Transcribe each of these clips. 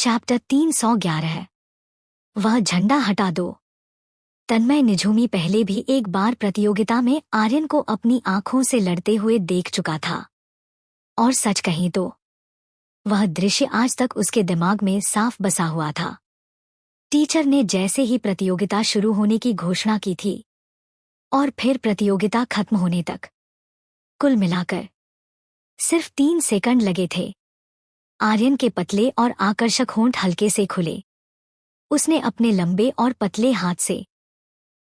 Chapter 311। वह झंडा हटा दो। तन्मय निझूमी पहले भी एक बार प्रतियोगिता में आर्यन को अपनी आंखों से लड़ते हुए देख चुका था, और सच कहीं तो वह दृश्य आज तक उसके दिमाग में साफ बसा हुआ था। टीचर ने जैसे ही प्रतियोगिता शुरू होने की घोषणा की थी और फिर प्रतियोगिता खत्म होने तक कुल मिलाकर सिर्फ 3 सेकंड लगे थे। आर्यन के पतले और आकर्षक होंठ हल्के से खुले। उसने अपने लंबे और पतले हाथ से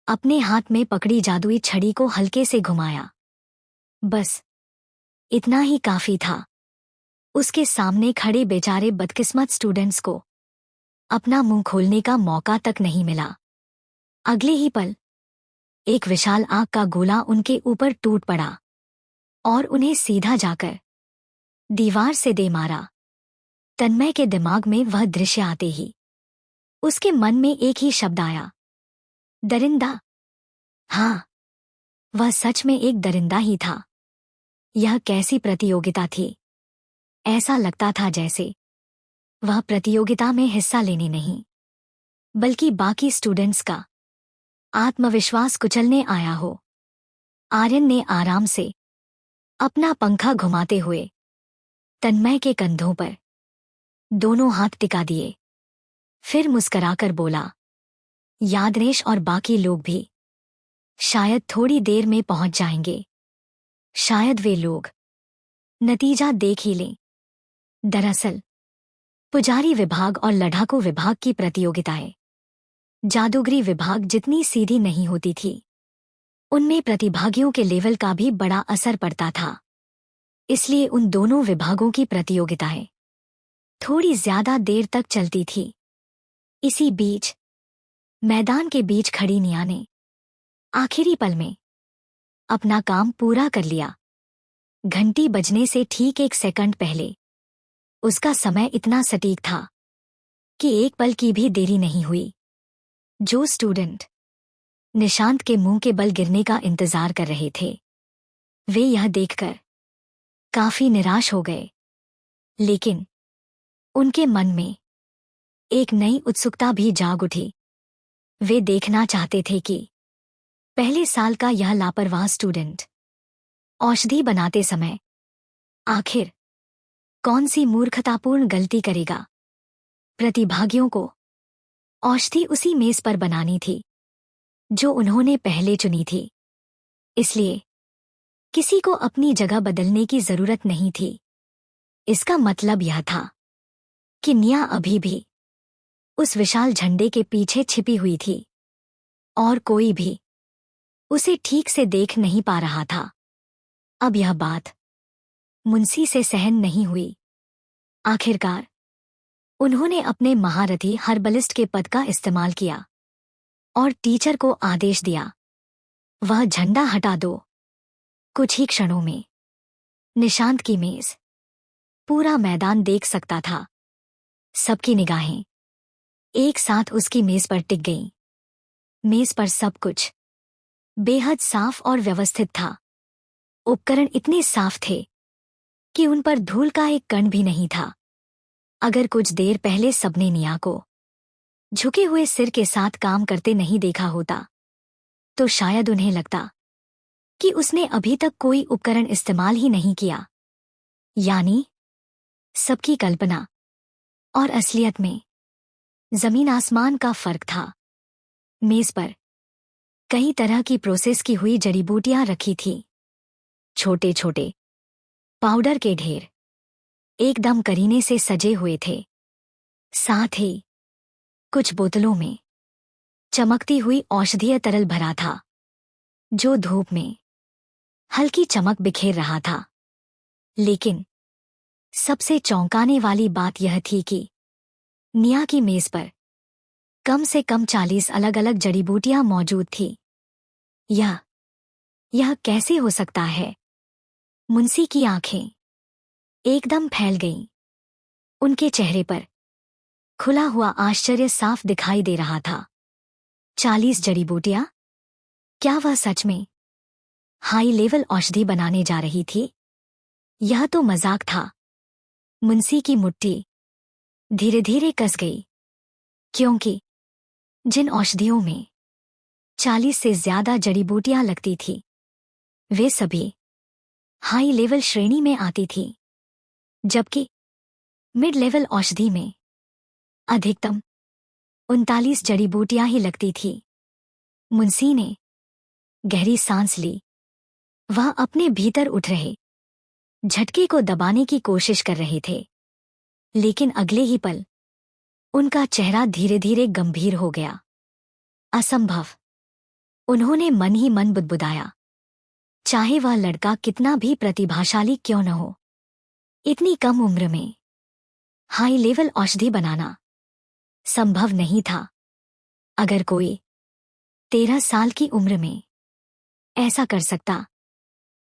अपने हाथ में पकड़ी जादुई छड़ी को हल्के से घुमाया। बस इतना ही काफी था। उसके सामने खड़े बेचारे बदकिस्मत स्टूडेंट्स को अपना मुंह खोलने का मौका तक नहीं मिला। अगले ही पल एक विशाल आग का गोला उनके ऊपर टूट पड़ा और उन्हें सीधा जाकर दीवार से दे मारा। तन्मय के दिमाग में वह दृश्य आते ही उसके मन में एक ही शब्द आया, दरिंदा। हाँ, वह सच में एक दरिंदा ही था। यह कैसी प्रतियोगिता थी? ऐसा लगता था जैसे वह प्रतियोगिता में हिस्सा लेने नहीं, बल्कि बाकी स्टूडेंट्स का आत्मविश्वास कुचलने आया हो। आर्यन ने आराम से अपना पंखा घुमाते हुए तन्मय के कंधों पर दोनों हाथ टिका दिए। फिर मुस्कराकर बोला, यादनेश और बाकी लोग भी शायद थोड़ी देर में पहुंच जाएंगे। शायद वे लोग नतीजा देख ही लें। दरअसल पुजारी विभाग और लड़ाकू विभाग की प्रतियोगिताएं जादूगरी विभाग जितनी सीधी नहीं होती थी, उनमें प्रतिभागियों के लेवल का भी बड़ा असर पड़ता था। इसलिए उन दोनों विभागों की प्रतियोगिताएं थोड़ी ज्यादा देर तक चलती थी। इसी बीच मैदान के बीच खड़ी निया ने आखिरी पल में अपना काम पूरा कर लिया। घंटी बजने से ठीक 1 सेकंड पहले उसका समय इतना सटीक था कि एक पल की भी देरी नहीं हुई। जो स्टूडेंट निशांत के मुंह के बल गिरने का इंतजार कर रहे थे, वे यह देखकर काफी निराश हो गए। लेकिन उनके मन में एक नई उत्सुकता भी जाग उठी। वे देखना चाहते थे कि पहले साल का यह लापरवाह स्टूडेंट औषधि बनाते समय आखिर कौन सी मूर्खतापूर्ण गलती करेगा। प्रतिभागियों को औषधि उसी मेज पर बनानी थी जो उन्होंने पहले चुनी थी, इसलिए किसी को अपनी जगह बदलने की जरूरत नहीं थी। इसका मतलब यह था कि निया अभी भी उस विशाल झंडे के पीछे छिपी हुई थी और कोई भी उसे ठीक से देख नहीं पा रहा था। अब यह बात मुंशी से सहन नहीं हुई। आखिरकार उन्होंने अपने महारथी हर्बलिस्ट के पद का इस्तेमाल किया और टीचर को आदेश दिया, वह झंडा हटा दो। कुछ ही क्षणों में निशांत की मेज पूरा मैदान देख सकता था। सबकी निगाहें एक साथ उसकी मेज पर टिक गईं। मेज पर सब कुछ बेहद साफ और व्यवस्थित था। उपकरण इतने साफ थे कि उन पर धूल का एक कण भी नहीं था। अगर कुछ देर पहले सबने निया को झुके हुए सिर के साथ काम करते नहीं देखा होता, तो शायद उन्हें लगता कि उसने अभी तक कोई उपकरण इस्तेमाल ही नहीं किया। यानी सबकी कल्पना और असलियत में जमीन आसमान का फर्क था। मेज पर कई तरह की प्रोसेस की हुई जड़ी बूटियां रखी थी। छोटे छोटे पाउडर के ढेर एकदम करीने से सजे हुए थे। साथ ही कुछ बोतलों में चमकती हुई औषधीय तरल भरा था, जो धूप में हल्की चमक बिखेर रहा था। लेकिन सबसे चौंकाने वाली बात यह थी कि निया की मेज पर कम से कम 40 अलग अलग जड़ी बूटियां मौजूद थी। यह कैसे हो सकता है? मुंशी की आंखें एकदम फैल गईं। उनके चेहरे पर खुला हुआ आश्चर्य साफ दिखाई दे रहा था। 40 जड़ी बूटियां? क्या वह सच में हाई लेवल औषधि बनाने जा रही थी? यह तो मजाक था। मुंशी की मुट्ठी धीरे धीरे कस गई, क्योंकि जिन औषधियों में 40 से ज्यादा जड़ी बूटियां लगती थी वे सभी हाई लेवल श्रेणी में आती थी, जबकि मिड लेवल औषधि में अधिकतम 39 जड़ी बूटियां ही लगती थी। मुंशी ने गहरी सांस ली। वह अपने भीतर उठ रहे झटके को दबाने की कोशिश कर रहे थे, लेकिन अगले ही पल उनका चेहरा धीरे धीरे गंभीर हो गया। असंभव, उन्होंने मन ही मन बुदबुदाया। चाहे वह लड़का कितना भी प्रतिभाशाली क्यों न हो, इतनी कम उम्र में हाई लेवल औषधि बनाना संभव नहीं था। अगर कोई 13 साल की उम्र में ऐसा कर सकता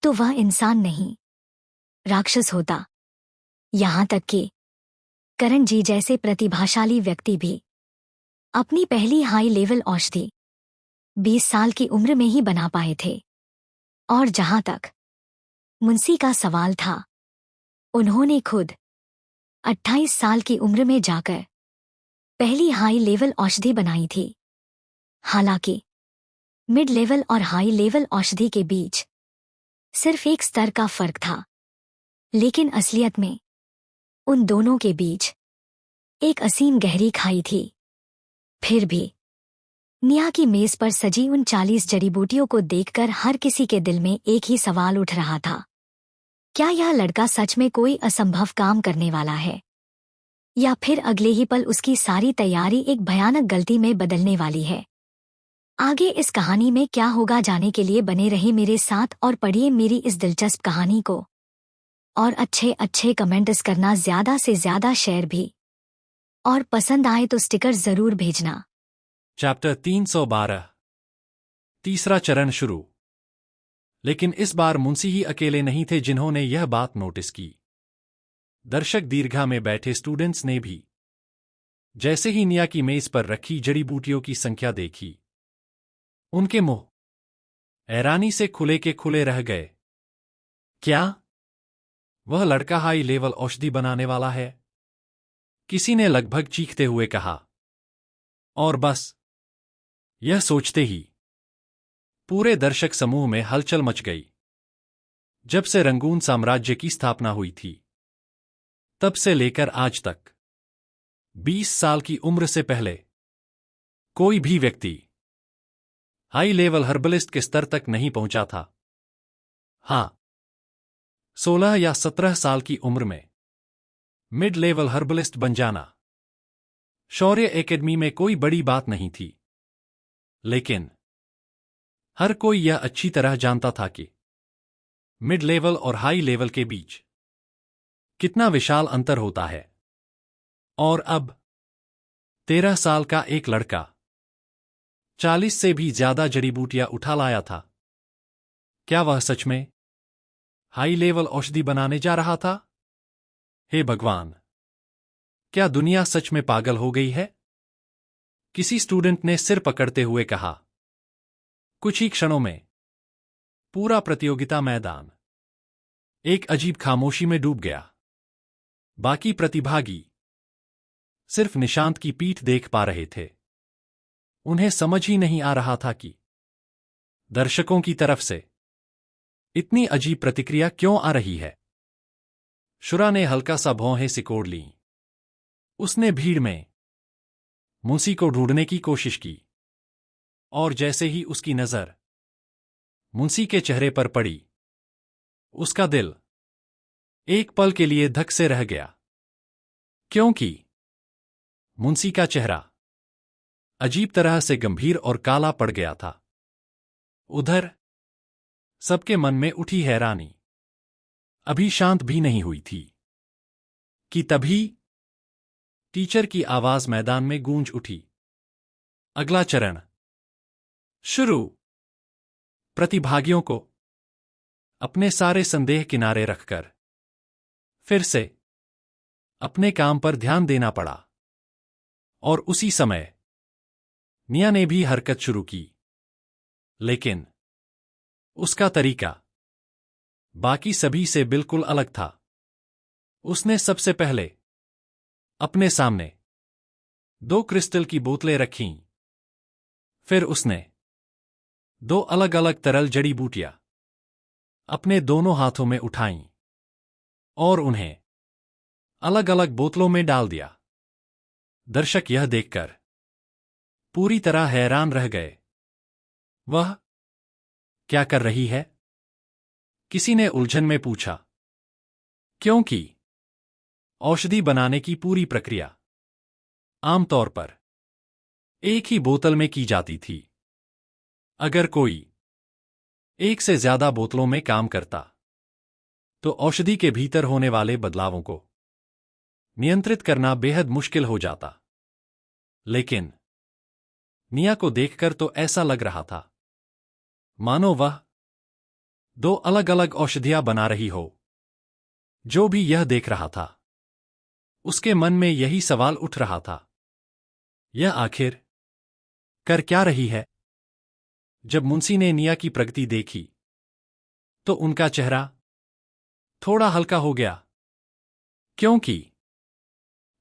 तो वह इंसान नहीं, राक्षस होता। यहां तक कि करण जी जैसे प्रतिभाशाली व्यक्ति भी अपनी पहली हाई लेवल औषधि 20 साल की उम्र में ही बना पाए थे। और जहां तक मुंशी का सवाल था, उन्होंने खुद 28 साल की उम्र में जाकर पहली हाई लेवल औषधि बनाई थी। हालांकि मिड लेवल और हाई लेवल औषधि के बीच सिर्फ एक स्तर का फर्क था, लेकिन असलियत में उन दोनों के बीच एक असीम गहरी खाई थी। फिर भी निया की मेज पर सजी उन 40 जड़ी बूटियों को देखकर हर किसी के दिल में एक ही सवाल उठ रहा था, क्या यह लड़का सच में कोई असंभव काम करने वाला है, या फिर अगले ही पल उसकी सारी तैयारी एक भयानक गलती में बदलने वाली है। आगे इस कहानी में क्या होगा जानने के लिए बने रहे मेरे साथ और पढ़िए मेरी इस दिलचस्प कहानी को। और अच्छे अच्छे कमेंट्स करना, ज्यादा से ज्यादा शेयर भी, और पसंद आए तो स्टिकर जरूर भेजना। चैप्टर 312। तीसरा चरण शुरू। लेकिन इस बार मुंशी ही अकेले नहीं थे जिन्होंने यह बात नोटिस की। दर्शक दीर्घा में बैठे स्टूडेंट्स ने भी। जैसे ही निया की मेज पर रखी जड़ी बूटियों की संख्या देखी, उनके मुंह हैरानी से खुले के खुले रह गए। क्या वह लड़का हाई लेवल औषधि बनाने वाला है? किसी ने लगभग चीखते हुए कहा। और बस यह सोचते ही पूरे दर्शक समूह में हलचल मच गई। जब से रंगून साम्राज्य की स्थापना हुई थी, तब से लेकर आज तक 20 साल की उम्र से पहले कोई भी व्यक्ति हाई लेवल हर्बलिस्ट के स्तर तक नहीं पहुंचा था। हां, 16 या 17 साल की उम्र में मिड लेवल हर्बलिस्ट बन जाना शौर्य एकेडमी में कोई बड़ी बात नहीं थी, लेकिन हर कोई यह अच्छी तरह जानता था कि मिड लेवल और हाई लेवल के बीच कितना विशाल अंतर होता है। और अब 13 साल का एक लड़का 40 से भी ज्यादा जड़ी बूटियां उठा लाया था। क्या वह सच में हाई लेवल औषधि बनाने जा रहा था? हे भगवान, क्या दुनिया सच में पागल हो गई है? किसी स्टूडेंट ने सिर पकड़ते हुए कहा। कुछ ही क्षणों में पूरा प्रतियोगिता मैदान एक अजीब खामोशी में डूब गया। बाकी प्रतिभागी सिर्फ निशांत की पीठ देख पा रहे थे। उन्हें समझ ही नहीं आ रहा था कि दर्शकों की तरफ से इतनी अजीब प्रतिक्रिया क्यों आ रही है। शुरा ने हल्का सा भौहें सिकोड़ लीं। उसने भीड़ में मुंशी को ढूंढने की कोशिश की, और जैसे ही उसकी नजर मुंशी के चेहरे पर पड़ी, उसका दिल एक पल के लिए धक से रह गया, क्योंकि मुंशी का चेहरा अजीब तरह से गंभीर और काला पड़ गया था। उधर सबके मन में उठी हैरानी अभी शांत भी नहीं हुई थी कि तभी टीचर की आवाज मैदान में गूंज उठी। अगला चरण शुरू। प्रतिभागियों को अपने सारे संदेह किनारे रखकर फिर से अपने काम पर ध्यान देना पड़ा। और उसी समय निया ने भी हरकत शुरू की, लेकिन उसका तरीका बाकी सभी से बिल्कुल अलग था। उसने सबसे पहले अपने सामने 2 क्रिस्टल की बोतलें रखीं। फिर उसने 2 अलग-अलग तरल जड़ी बूटियां अपने दोनों हाथों में उठाईं और उन्हें अलग-अलग बोतलों में डाल दिया। दर्शक यह देखकर पूरी तरह हैरान रह गए। वह क्या कर रही है? किसी ने उलझन में पूछा, क्योंकि औषधि बनाने की पूरी प्रक्रिया आमतौर पर एक ही बोतल में की जाती थी। अगर कोई एक से ज्यादा बोतलों में काम करता तो औषधि के भीतर होने वाले बदलावों को नियंत्रित करना बेहद मुश्किल हो जाता। लेकिन निया को देखकर तो ऐसा लग रहा था मानो वह 2 अलग-अलग औषधियां बना रही हो। जो भी यह देख रहा था उसके मन में यही सवाल उठ रहा था, यह आखिर कर क्या रही है? जब मुंशी ने निया की प्रगति देखी तो उनका चेहरा थोड़ा हल्का हो गया, क्योंकि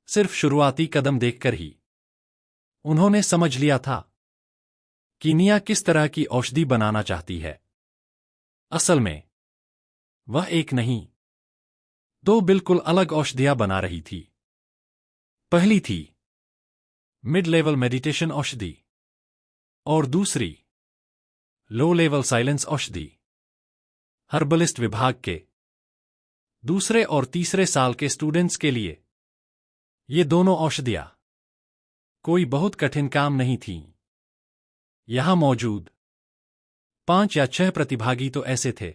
सिर्फ शुरुआती कदम देखकर ही उन्होंने समझ लिया था कि निया किस तरह की औषधि बनाना चाहती है। असल में वह एक नहीं 2 बिल्कुल अलग औषधियां बना रही थी। पहली थी मिड लेवल मेडिटेशन औषधि और दूसरी लो लेवल साइलेंस औषधि। हर्बलिस्ट विभाग के दूसरे और तीसरे साल के स्टूडेंट्स के लिए ये दोनों औषधियां कोई बहुत कठिन काम नहीं थीं। यहां मौजूद 5 या 6 प्रतिभागी तो ऐसे थे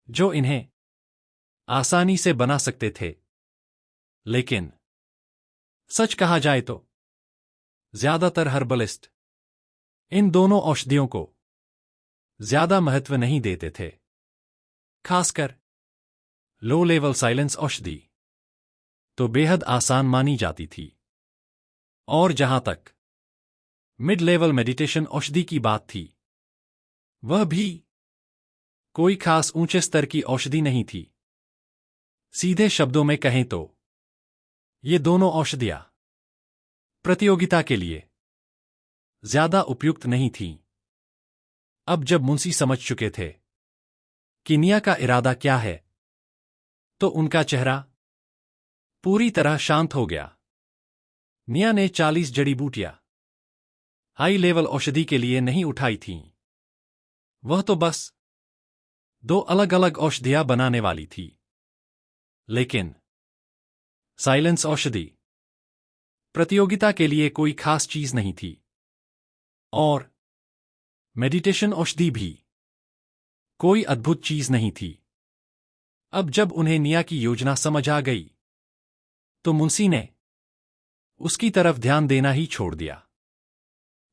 जो इन्हें आसानी से बना सकते थे। लेकिन सच कहा जाए तो ज्यादातर हर्बलिस्ट इन दोनों औषधियों को ज्यादा महत्व नहीं देते थे। खासकर लो लेवल साइलेंस औषधि तो बेहद आसान मानी जाती थी। और जहां तक मिड लेवल मेडिटेशन औषधि की बात थी, वह भी कोई खास ऊंचे स्तर की औषधि नहीं थी। सीधे शब्दों में कहें तो ये दोनों औषधियां प्रतियोगिता के लिए ज्यादा उपयुक्त नहीं थीं। अब जब मुंशी समझ चुके थे कि निया का इरादा क्या है, तो उनका चेहरा पूरी तरह शांत हो गया। निया ने 40 जड़ी बूटियां हाई लेवल औषधि के लिए नहीं उठाई थीं। वह तो बस 2 अलग-अलग औषधियां बनाने वाली थी। लेकिन साइलेंस औषधि प्रतियोगिता के लिए कोई खास चीज नहीं थी। और मेडिटेशन औषधि भी कोई अद्भुत चीज नहीं थी। अब जब उन्हें निया की योजना समझ आ गई, तो मुंशी ने उसकी तरफ ध्यान देना ही छोड़ दिया।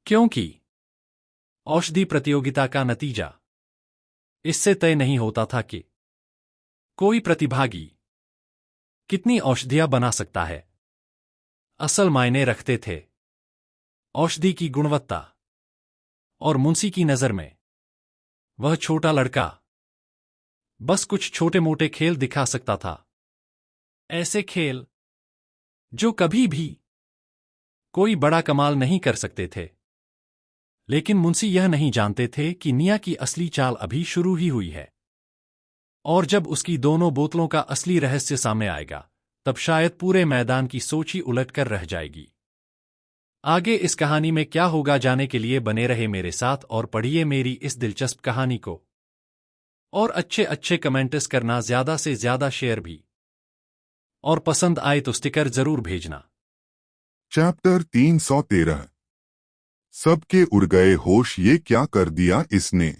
क्योंकि औषधि प्रतियोगिता का नतीजा इससे तय नहीं होता था कि कोई प्रतिभागी कितनी औषधियां बना सकता है। असल मायने रखते थे औषधि की गुणवत्ता। और मुंशी की नजर में वह छोटा लड़का बस कुछ छोटे मोटे खेल दिखा सकता था। ऐसे खेल जो कभी भी कोई बड़ा कमाल नहीं कर सकते थे। लेकिन मुंशी यह नहीं जानते थे कि निया की असली चाल अभी शुरू ही हुई है। और जब उसकी दोनों बोतलों का असली रहस्य सामने आएगा, तब शायद पूरे मैदान की सोच ही उलट कर रह जाएगी। आगे इस कहानी में क्या होगा जानने के लिए बने रहे मेरे साथ और पढ़िए मेरी इस दिलचस्प कहानी को। और अच्छे कमेंट्स करना, ज्यादा से ज्यादा शेयर भी। और पसंद आए तो स्टिकर जरूर भेजना। चैप्टर 313 सबके उड़ गए होश, ये क्या कर दिया इसने।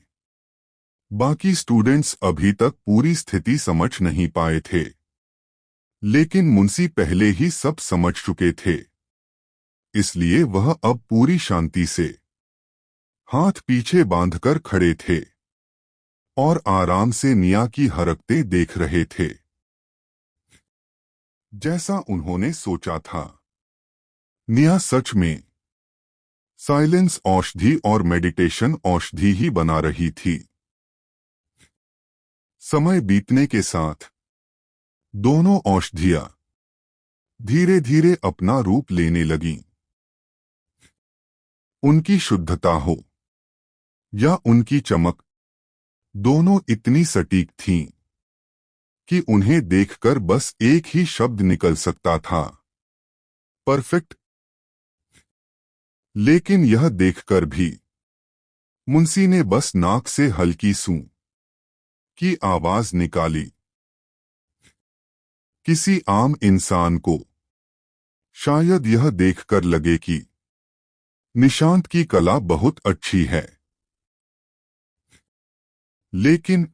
बाकी स्टूडेंट्स अभी तक पूरी स्थिति समझ नहीं पाए थे, लेकिन मुंशी पहले ही सब समझ चुके थे। इसलिए वह अब पूरी शांति से हाथ पीछे बांधकर खड़े थे और आराम से निया की हरकतें देख रहे थे। जैसा उन्होंने सोचा था, निया सच में साइलेंस औषधि और मेडिटेशन औषधि ही बना रही थी। समय बीतने के साथ दोनों औषधियां धीरे धीरे अपना रूप लेने लगीं। उनकी शुद्धता हो या उनकी चमक, दोनों इतनी सटीक थीं कि उन्हें देखकर बस एक ही शब्द निकल सकता था, परफेक्ट। लेकिन यह देखकर भी मुंशी ने बस नाक से हल्की सूं की आवाज निकाली। किसी आम इंसान को शायद यह देखकर लगे कि निशांत की कला बहुत अच्छी है, लेकिन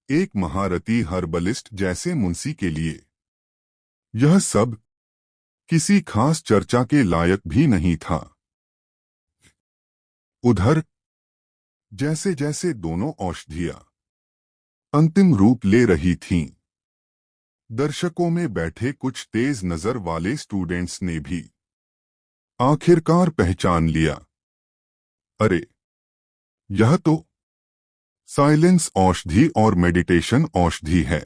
एक महारथी हर्बलिस्ट जैसे मुंशी के लिए यह सब किसी खास चर्चा के लायक भी नहीं था। उधर जैसे जैसे दोनों औषधियां अंतिम रूप ले रही थीं, दर्शकों में बैठे कुछ तेज नजर वाले स्टूडेंट्स ने भी आखिरकार पहचान लिया, अरे यह तो साइलेंस औषधि और मेडिटेशन औषधि है।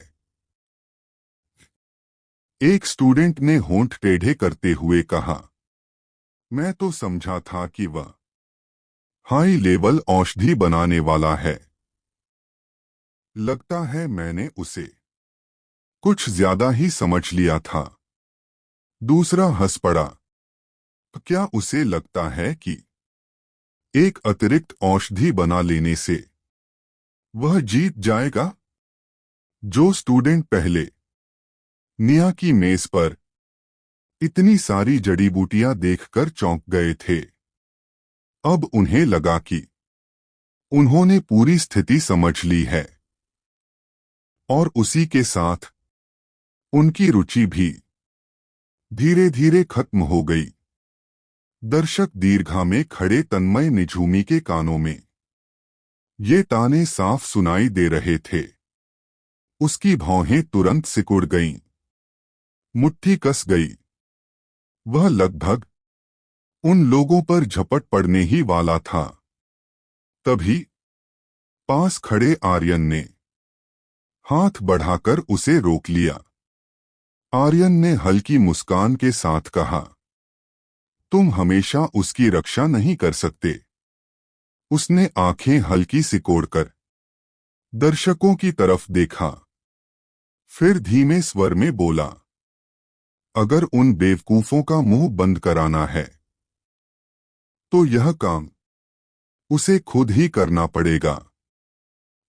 एक स्टूडेंट ने होंठ टेढ़े करते हुए कहा, मैं तो समझा था कि वह हाई लेवल औषधि बनाने वाला है। लगता है मैंने उसे कुछ ज्यादा ही समझ लिया था। दूसरा हंस पड़ा, क्या उसे लगता है कि एक अतिरिक्त औषधि बना लेने से वह जीत जाएगा? जो स्टूडेंट पहले निया की मेज पर इतनी सारी जड़ी बूटियां देखकर चौंक गए थे, अब उन्हें लगा कि उन्होंने पूरी स्थिति समझ ली है, और उसी के साथ उनकी रुचि भी धीरे धीरे खत्म हो गई। दर्शक दीर्घा में खड़े तन्मय निझूमी के कानों में ये ताने साफ सुनाई दे रहे थे। उसकी भौहें तुरंत सिकुड़ गईं, मुट्ठी कस गई। वह लगभग उन लोगों पर झपट पड़ने ही वाला था, तभी पास खड़े आर्यन ने हाथ बढ़ाकर उसे रोक लिया। आर्यन ने हल्की मुस्कान के साथ कहा, तुम हमेशा उसकी रक्षा नहीं कर सकते। उसने आंखें हल्की सिकोड़कर दर्शकों की तरफ देखा, फिर धीमे स्वर में बोला, अगर उन बेवकूफों का मुंह बंद कराना है तो यह काम उसे खुद ही करना पड़ेगा।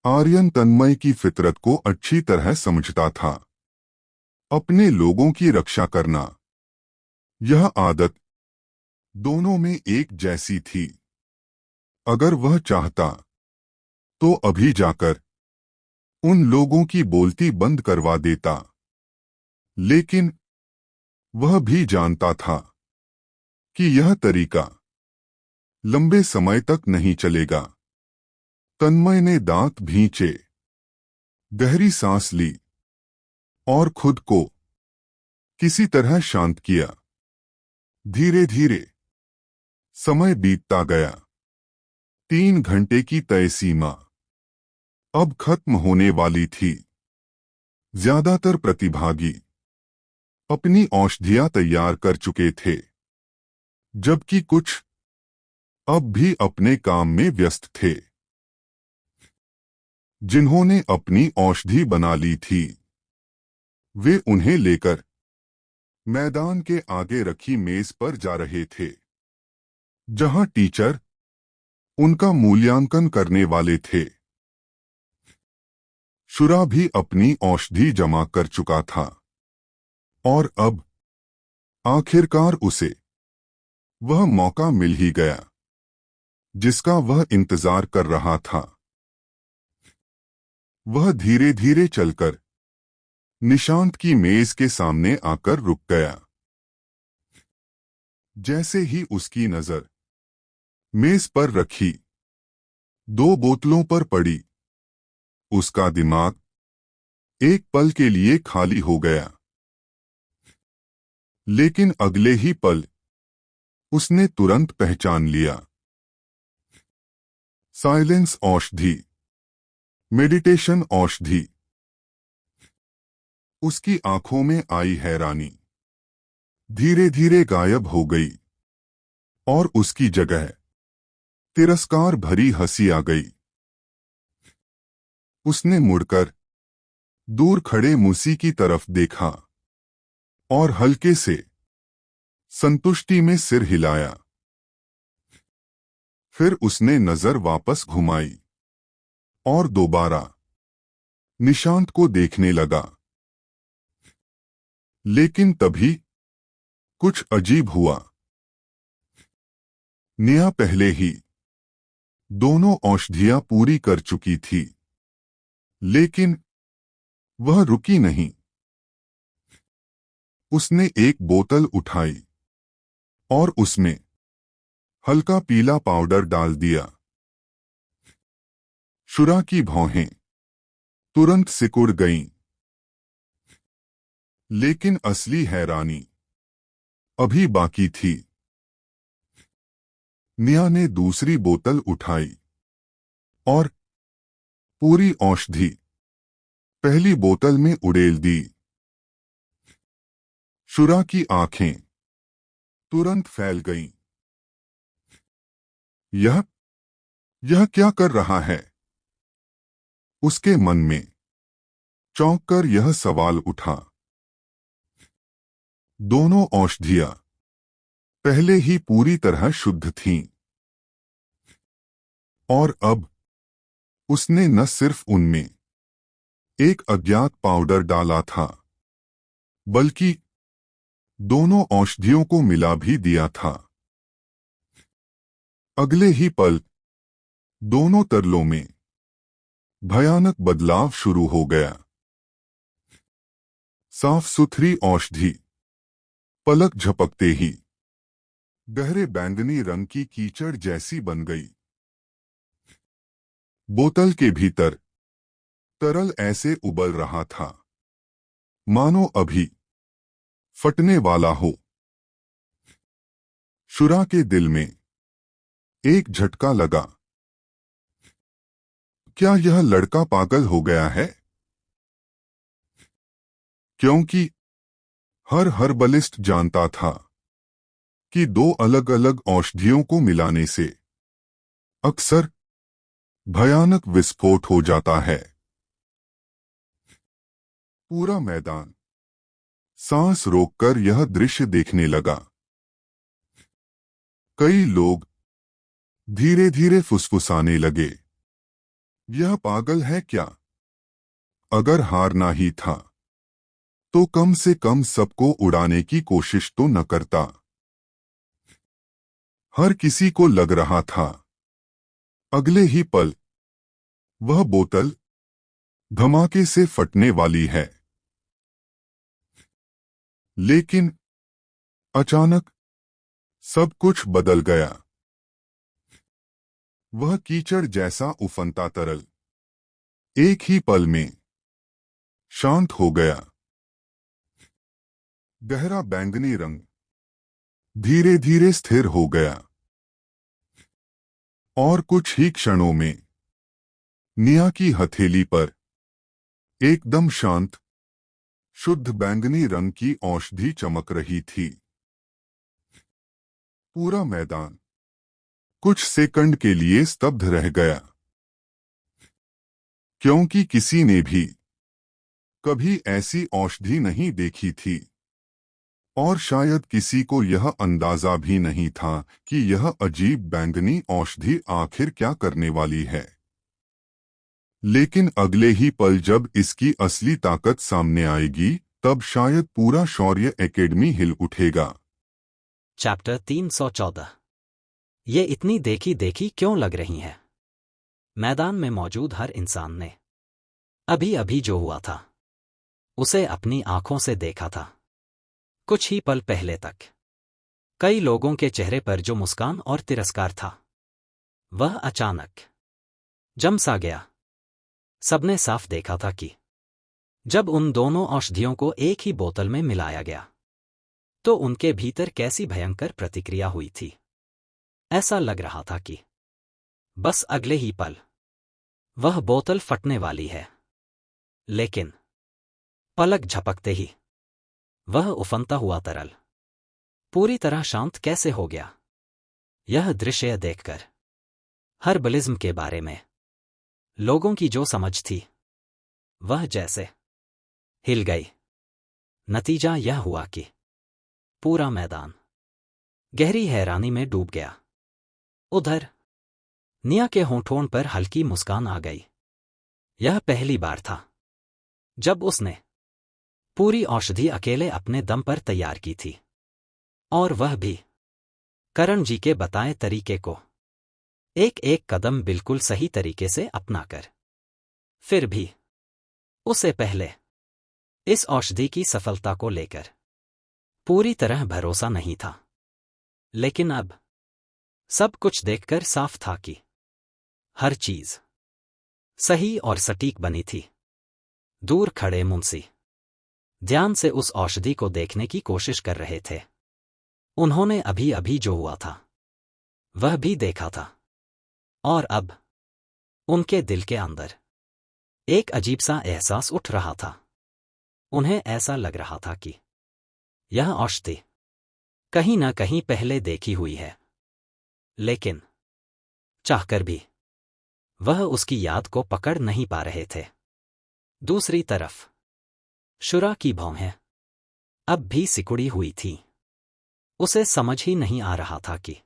आर्यन तन्मय की फितरत को अच्छी तरह समझता था। अपने लोगों की रक्षा करना, यह आदत दोनों में एक जैसी थी। अगर वह चाहता तो अभी जाकर उन लोगों की बोलती बंद करवा देता, लेकिन वह भी जानता था कि यह तरीका लंबे समय तक नहीं चलेगा। तन्मय ने दांत भींचे, गहरी सांस ली और खुद को किसी तरह शांत किया। धीरे धीरे समय बीतता गया। 3 घंटे की तय सीमा अब खत्म होने वाली थी। ज्यादातर प्रतिभागी अपनी औषधियां तैयार कर चुके थे, जबकि कुछ अब भी अपने काम में व्यस्त थे। जिन्होंने अपनी औषधि बना ली थी, वे उन्हें लेकर मैदान के आगे रखी मेज पर जा रहे थे, जहां टीचर उनका मूल्यांकन करने वाले थे। शुरा भी अपनी औषधि जमा कर चुका था, और अब आखिरकार उसे वह मौका मिल ही गया जिसका वह इंतजार कर रहा था। वह धीरे धीरे चलकर निशांत की मेज के सामने आकर रुक गया। जैसे ही उसकी नजर मेज पर रखी 2 बोतलों पर पड़ी, उसका दिमाग एक पल के लिए खाली हो गया। लेकिन अगले ही पल उसने तुरंत पहचान लिया। साइलेंस औषधि, मेडिटेशन औषधि। उसकी आंखों में आई हैरानी। धीरे धीरे गायब हो गई और उसकी जगह तिरस्कार भरी हंसी आ गई। उसने मुड़कर दूर खड़े मूसी की तरफ देखा और हल्के से संतुष्टि में सिर हिलाया। फिर उसने नजर वापस घुमाई और दोबारा निशांत को देखने लगा। लेकिन तभी कुछ अजीब हुआ। नेहा पहले ही दोनों औषधियां पूरी कर चुकी थी, लेकिन वह रुकी नहीं। उसने एक बोतल उठाई और उसमें हल्का पीला पाउडर डाल दिया। शुरा की भौहें तुरंत सिकुड़ गईं। लेकिन असली हैरानी अभी बाकी थी। नेहा ने दूसरी बोतल उठाई और पूरी औषधि पहली बोतल में उड़ेल दी। शुरा की आंखें तुरंत फैल गईं। यह क्या कर रहा है? उसके मन में चौंक कर यह सवाल उठा। दोनों औषधियां पहले ही पूरी तरह शुद्ध थीं और अब उसने न सिर्फ उनमें एक अज्ञात पाउडर डाला था, बल्कि दोनों औषधियों को मिला भी दिया था। अगले ही पल दोनों तरलों में भयानक बदलाव शुरू हो गया। साफ सुथरी औषधि पलक झपकते ही गहरे बैंगनी रंग की कीचड़ जैसी बन गई। बोतल के भीतर तरल ऐसे उबल रहा था मानो अभी फटने वाला हो। शुरा के दिल में एक झटका लगा। क्या यह लड़का पागल हो गया है? क्योंकि हर हर्बलिस्ट जानता था कि दो अलग अलग औषधियों को मिलाने से अक्सर भयानक विस्फोट हो जाता है। पूरा मैदान सांस रोककर यह दृश्य देखने लगा। कई लोग धीरे धीरे फुसफुसाने लगे, यह पागल है क्या? अगर हारना ही था तो कम से कम सबको उड़ाने की कोशिश तो न करता। हर किसी को लग रहा था अगले ही पल वह बोतल धमाके से फटने वाली है। लेकिन अचानक सब कुछ बदल गया। वह कीचड़ जैसा उफनता तरल एक ही पल में शांत हो गया। गहरा बैंगनी रंग धीरे धीरे स्थिर हो गया और कुछ ही क्षणों में नेहा की हथेली पर एकदम शांत शुद्ध बैंगनी रंग की औषधि चमक रही थी। पूरा मैदान कुछ सेकंड के लिए स्तब्ध रह गया, क्योंकि किसी ने भी कभी ऐसी औषधि नहीं देखी थी और शायद किसी को यह अंदाजा भी नहीं था कि यह अजीब बैंगनी औषधि आखिर क्या करने वाली है। लेकिन अगले ही पल जब इसकी असली ताकत सामने आएगी, तब शायद पूरा शौर्य एकेडमी हिल उठेगा। चैप्टर 314। ये इतनी देखी देखी क्यों लग रही हैं? मैदान में मौजूद हर इंसान ने अभी अभी जो हुआ था उसे अपनी आंखों से देखा था। कुछ ही पल पहले तक कई लोगों के चेहरे पर जो मुस्कान और तिरस्कार था, वह अचानक जम सा गया। सबने साफ देखा था कि जब उन दोनों औषधियों को एक ही बोतल में मिलाया गया तो उनके भीतर कैसी भयंकर प्रतिक्रिया हुई थी। ऐसा लग रहा था कि बस अगले ही पल वह बोतल फटने वाली है। लेकिन पलक झपकते ही वह उफनता हुआ तरल पूरी तरह शांत कैसे हो गया? यह दृश्य देखकर हर्बलिज्म के बारे में लोगों की जो समझ थी वह जैसे हिल गई। नतीजा यह हुआ कि पूरा मैदान गहरी हैरानी में डूब गया। उधर निया के होंठों पर हल्की मुस्कान आ गई। यह पहली बार था जब उसने पूरी औषधि अकेले अपने दम पर तैयार की थी, और वह भी करण जी के बताए तरीके को एक एक कदम बिल्कुल सही तरीके से अपनाकर। फिर भी उसे पहले इस औषधि की सफलता को लेकर पूरी तरह भरोसा नहीं था, लेकिन अब सब कुछ देखकर साफ था कि हर चीज सही और सटीक बनी थी। दूर खड़े मुंशी ध्यान से उस औषधि को देखने की कोशिश कर रहे थे। उन्होंने अभी अभी जो हुआ था वह भी देखा था, और अब उनके दिल के अंदर एक अजीब सा एहसास उठ रहा था। उन्हें ऐसा लग रहा था कि यह औषधि कहीं ना कहीं पहले देखी हुई है, लेकिन चाहकर भी वह उसकी याद को पकड़ नहीं पा रहे थे। दूसरी तरफ शुरा की भौहें अब भी सिकुड़ी हुई थी। उसे समझ ही नहीं आ रहा था कि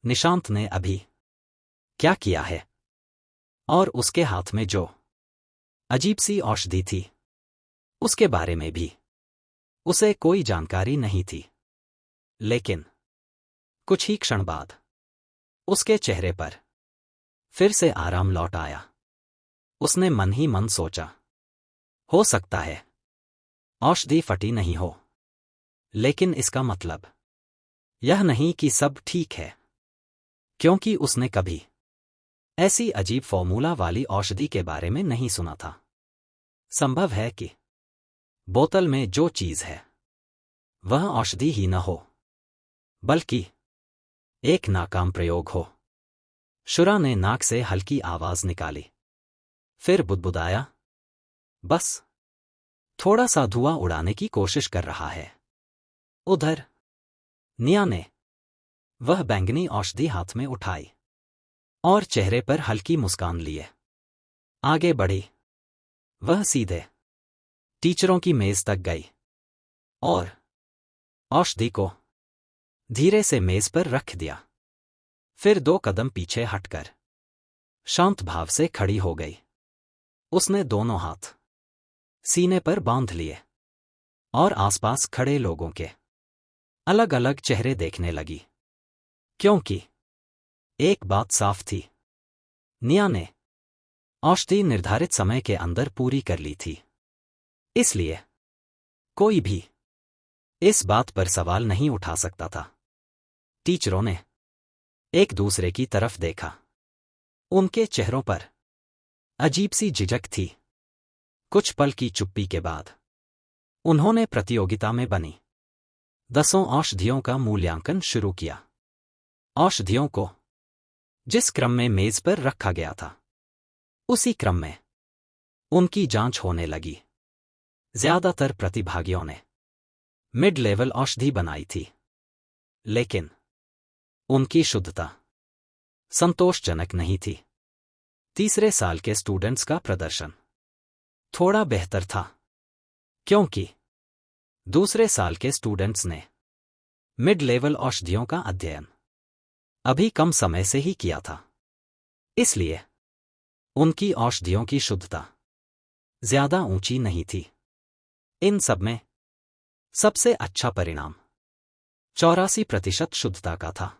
निशांत ने अभी क्या किया है, और उसके हाथ में जो अजीब सी औषधि थी उसके बारे में भी उसे कोई जानकारी नहीं थी। लेकिन कुछ ही क्षण बाद उसके चेहरे पर फिर से आराम लौट आया। उसने मन ही मन सोचा, हो सकता है औषधि फटी नहीं हो, लेकिन इसका मतलब यह नहीं कि सब ठीक है, क्योंकि उसने कभी ऐसी अजीब फॉर्मूला वाली औषधि के बारे में नहीं सुना था। संभव है कि बोतल में जो चीज है वह औषधि ही न हो, बल्कि एक नाकाम प्रयोग हो। शुरा ने नाक से हल्की आवाज निकाली, फिर बुदबुदाया, बस थोड़ा सा धुआं उड़ाने की कोशिश कर रहा है। उधर निया ने वह बैंगनी औषधि हाथ में उठाई और चेहरे पर हल्की मुस्कान लिए आगे बढ़ी। वह सीधे टीचरों की मेज तक गई और औषधि को धीरे से मेज पर रख दिया। फिर 2 कदम पीछे हटकर शांत भाव से खड़ी हो गई। उसने दोनों हाथ सीने पर बांध लिए और आसपास खड़े लोगों के अलग अलग चेहरे देखने लगी, क्योंकि एक बात साफ थी, निया ने औषधि निर्धारित समय के अंदर पूरी कर ली थी। इसलिए कोई भी इस बात पर सवाल नहीं उठा सकता था। टीचरों ने एक दूसरे की तरफ देखा। उनके चेहरों पर अजीब सी झिझक थी। कुछ पल की चुप्पी के बाद उन्होंने प्रतियोगिता में बनी 10 औषधियों का मूल्यांकन शुरू किया। औषधियों को जिस क्रम में मेज पर रखा गया था उसी क्रम में उनकी जांच होने लगी। ज्यादातर प्रतिभागियों ने मिड लेवल औषधि बनाई थी, लेकिन उनकी शुद्धता संतोषजनक नहीं थी। तीसरे साल के स्टूडेंट्स का प्रदर्शन थोड़ा बेहतर था, क्योंकि दूसरे साल के स्टूडेंट्स ने मिड लेवल औषधियों का अध्ययन अभी कम समय से ही किया था। इसलिए उनकी औषधियों की शुद्धता ज्यादा ऊंची नहीं थी। इन सब में सबसे अच्छा परिणाम 84% शुद्धता का था,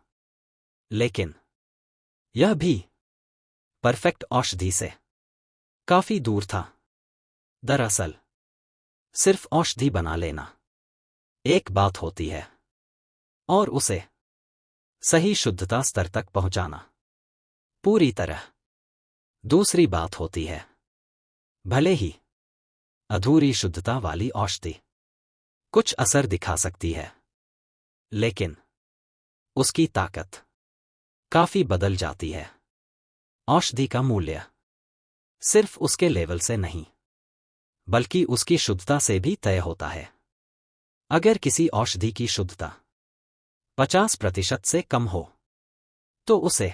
लेकिन यह भी परफेक्ट औषधि से काफी दूर था। दरअसल सिर्फ औषधि बना लेना एक बात होती है, और उसे सही शुद्धता स्तर तक पहुंचाना पूरी तरह दूसरी बात होती है। भले ही अधूरी शुद्धता वाली औषधि कुछ असर दिखा सकती है, लेकिन उसकी ताकत काफी बदल जाती है। औषधि का मूल्य सिर्फ उसके लेवल से नहीं, बल्कि उसकी शुद्धता से भी तय होता है। अगर किसी औषधि की शुद्धता 50% से कम हो तो उसे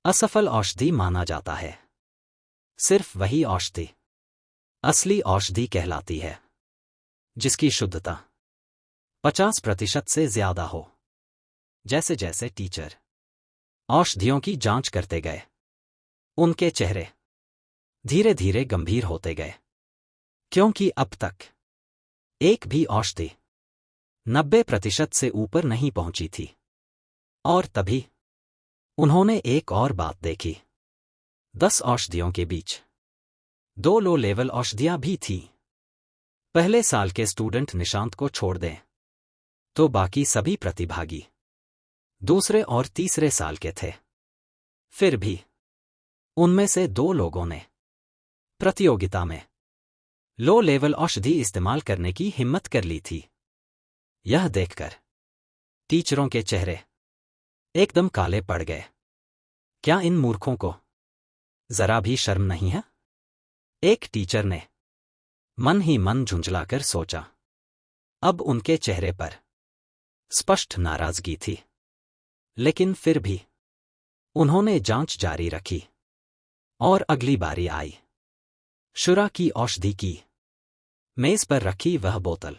असफल औषधि माना जाता है। सिर्फ वही औषधि असली औषधि कहलाती है जिसकी शुद्धता 50% से ज्यादा हो। जैसे जैसे टीचर औषधियों की जांच करते गए, उनके चेहरे धीरे धीरे गंभीर होते गए, क्योंकि अब तक एक भी औषधि 90% से ऊपर नहीं पहुंची थी। और तभी उन्होंने एक और बात देखी। 10 औषधियों के बीच 2 लो लेवल औषधियां भी थीं। पहले साल के स्टूडेंट निशांत को छोड़ दें तो बाकी सभी प्रतिभागी दूसरे और तीसरे साल के थे। फिर भी उनमें से 2 लोगों ने प्रतियोगिता में लो लेवल औषधि इस्तेमाल करने की हिम्मत कर ली थी। यह देखकर टीचरों के चेहरे एकदम काले पड़ गए। क्या इन मूर्खों को जरा भी शर्म नहीं है? एक टीचर ने मन ही मन झुंझलाकर सोचा। अब उनके चेहरे पर स्पष्ट नाराजगी थी, लेकिन फिर भी उन्होंने जांच जारी रखी। और अगली बारी आई। शुरा की औषधि की मेज पर रखी वह बोतल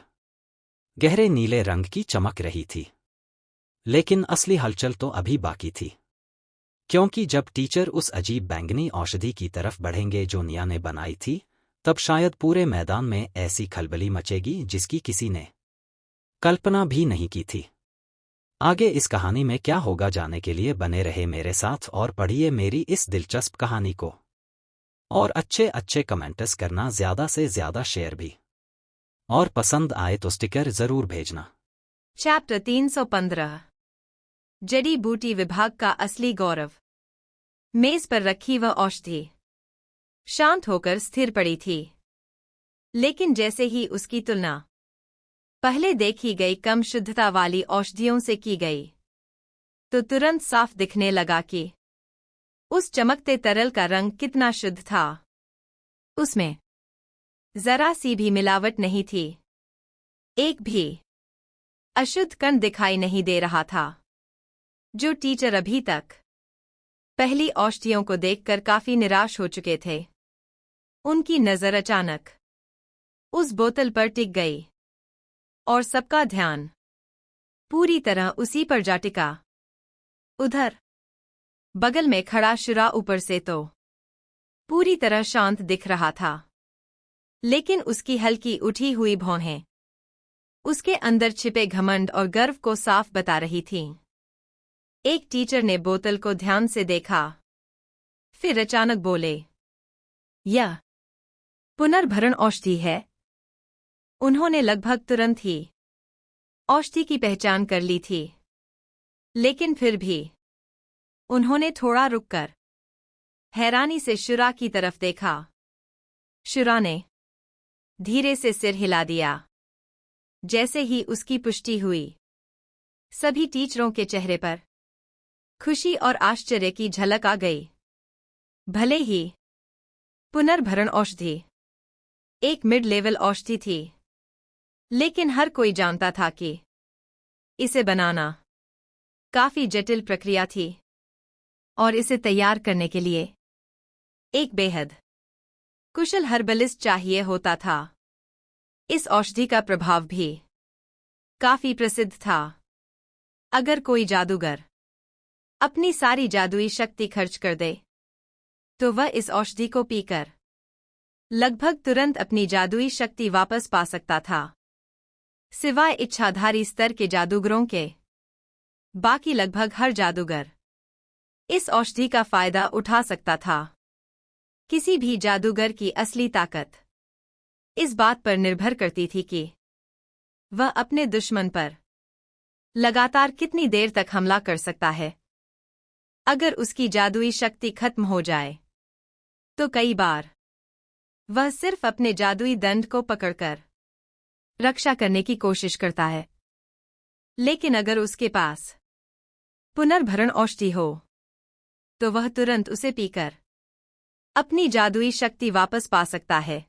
गहरे नीले रंग की चमक रही थी। लेकिन असली हलचल तो अभी बाकी थी, क्योंकि जब टीचर उस अजीब बैंगनी औषधि की तरफ बढ़ेंगे जो निया ने बनाई थी, तब शायद पूरे मैदान में ऐसी खलबली मचेगी जिसकी किसी ने कल्पना भी नहीं की थी। आगे इस कहानी में क्या होगा जानने के लिए बने रहे मेरे साथ और पढ़िए मेरी इस दिलचस्प कहानी को। और अच्छे अच्छे कमेंट्स करना, ज्यादा से ज्यादा शेयर भी, और पसंद आए तो स्टिकर जरूर भेजना। चैप्टर 315 जड़ी बूटी विभाग का असली गौरव। मेज पर रखी वह औषधि शांत होकर स्थिर पड़ी थी, लेकिन जैसे ही उसकी तुलना पहले देखी गई कम शुद्धता वाली औषधियों से की गई, तो तुरंत साफ दिखने लगा कि उस चमकते तरल का रंग कितना शुद्ध था। उसमें जरा सी भी मिलावट नहीं थी, एक भी अशुद्ध कण दिखाई नहीं दे रहा था। जो टीचर अभी तक पहली औषधियों को देखकर काफी निराश हो चुके थे, उनकी नजर अचानक उस बोतल पर टिक गई और सबका ध्यान पूरी तरह उसी पर जा टिका। उधर बगल में खड़ा शुरा ऊपर से तो पूरी तरह शांत दिख रहा था, लेकिन उसकी हल्की उठी हुई भौहें उसके अंदर छिपे घमंड और गर्व को साफ बता रही थीं। एक टीचर ने बोतल को ध्यान से देखा, फिर अचानक बोले, यह पुनर्भरण औषधि है। उन्होंने लगभग तुरंत ही औषधि की पहचान कर ली थी, लेकिन फिर भी उन्होंने थोड़ा रुककर हैरानी से शुरा की तरफ देखा। शुरा ने धीरे से सिर हिला दिया। जैसे ही उसकी पुष्टि हुई, सभी टीचरों के चेहरे पर खुशी और आश्चर्य की झलक आ गई। भले ही पुनर्भरण औषधि एक मिड लेवल औषधि थी, लेकिन हर कोई जानता था कि इसे बनाना काफी जटिल प्रक्रिया थी और इसे तैयार करने के लिए एक बेहद कुशल हर्बलिस्ट चाहिए होता था। इस औषधि का प्रभाव भी काफी प्रसिद्ध था। अगर कोई जादूगर अपनी सारी जादुई शक्ति खर्च कर दे, तो वह इस औषधि को पीकर लगभग तुरंत अपनी जादुई शक्ति वापस पा सकता था। सिवाय इच्छाधारी स्तर के जादूगरों के, बाकी लगभग हर जादूगर इस औषधि का फायदा उठा सकता था। किसी भी जादूगर की असली ताकत इस बात पर निर्भर करती थी कि वह अपने दुश्मन पर लगातार कितनी देर तक हमला कर सकता है। अगर उसकी जादुई शक्ति खत्म हो जाए, तो कई बार वह सिर्फ अपने जादुई दंड को पकड़कर रक्षा करने की कोशिश करता है। लेकिन अगर उसके पास पुनर्भरण औषधि हो, तो वह तुरंत उसे पीकर अपनी जादुई शक्ति वापस पा सकता है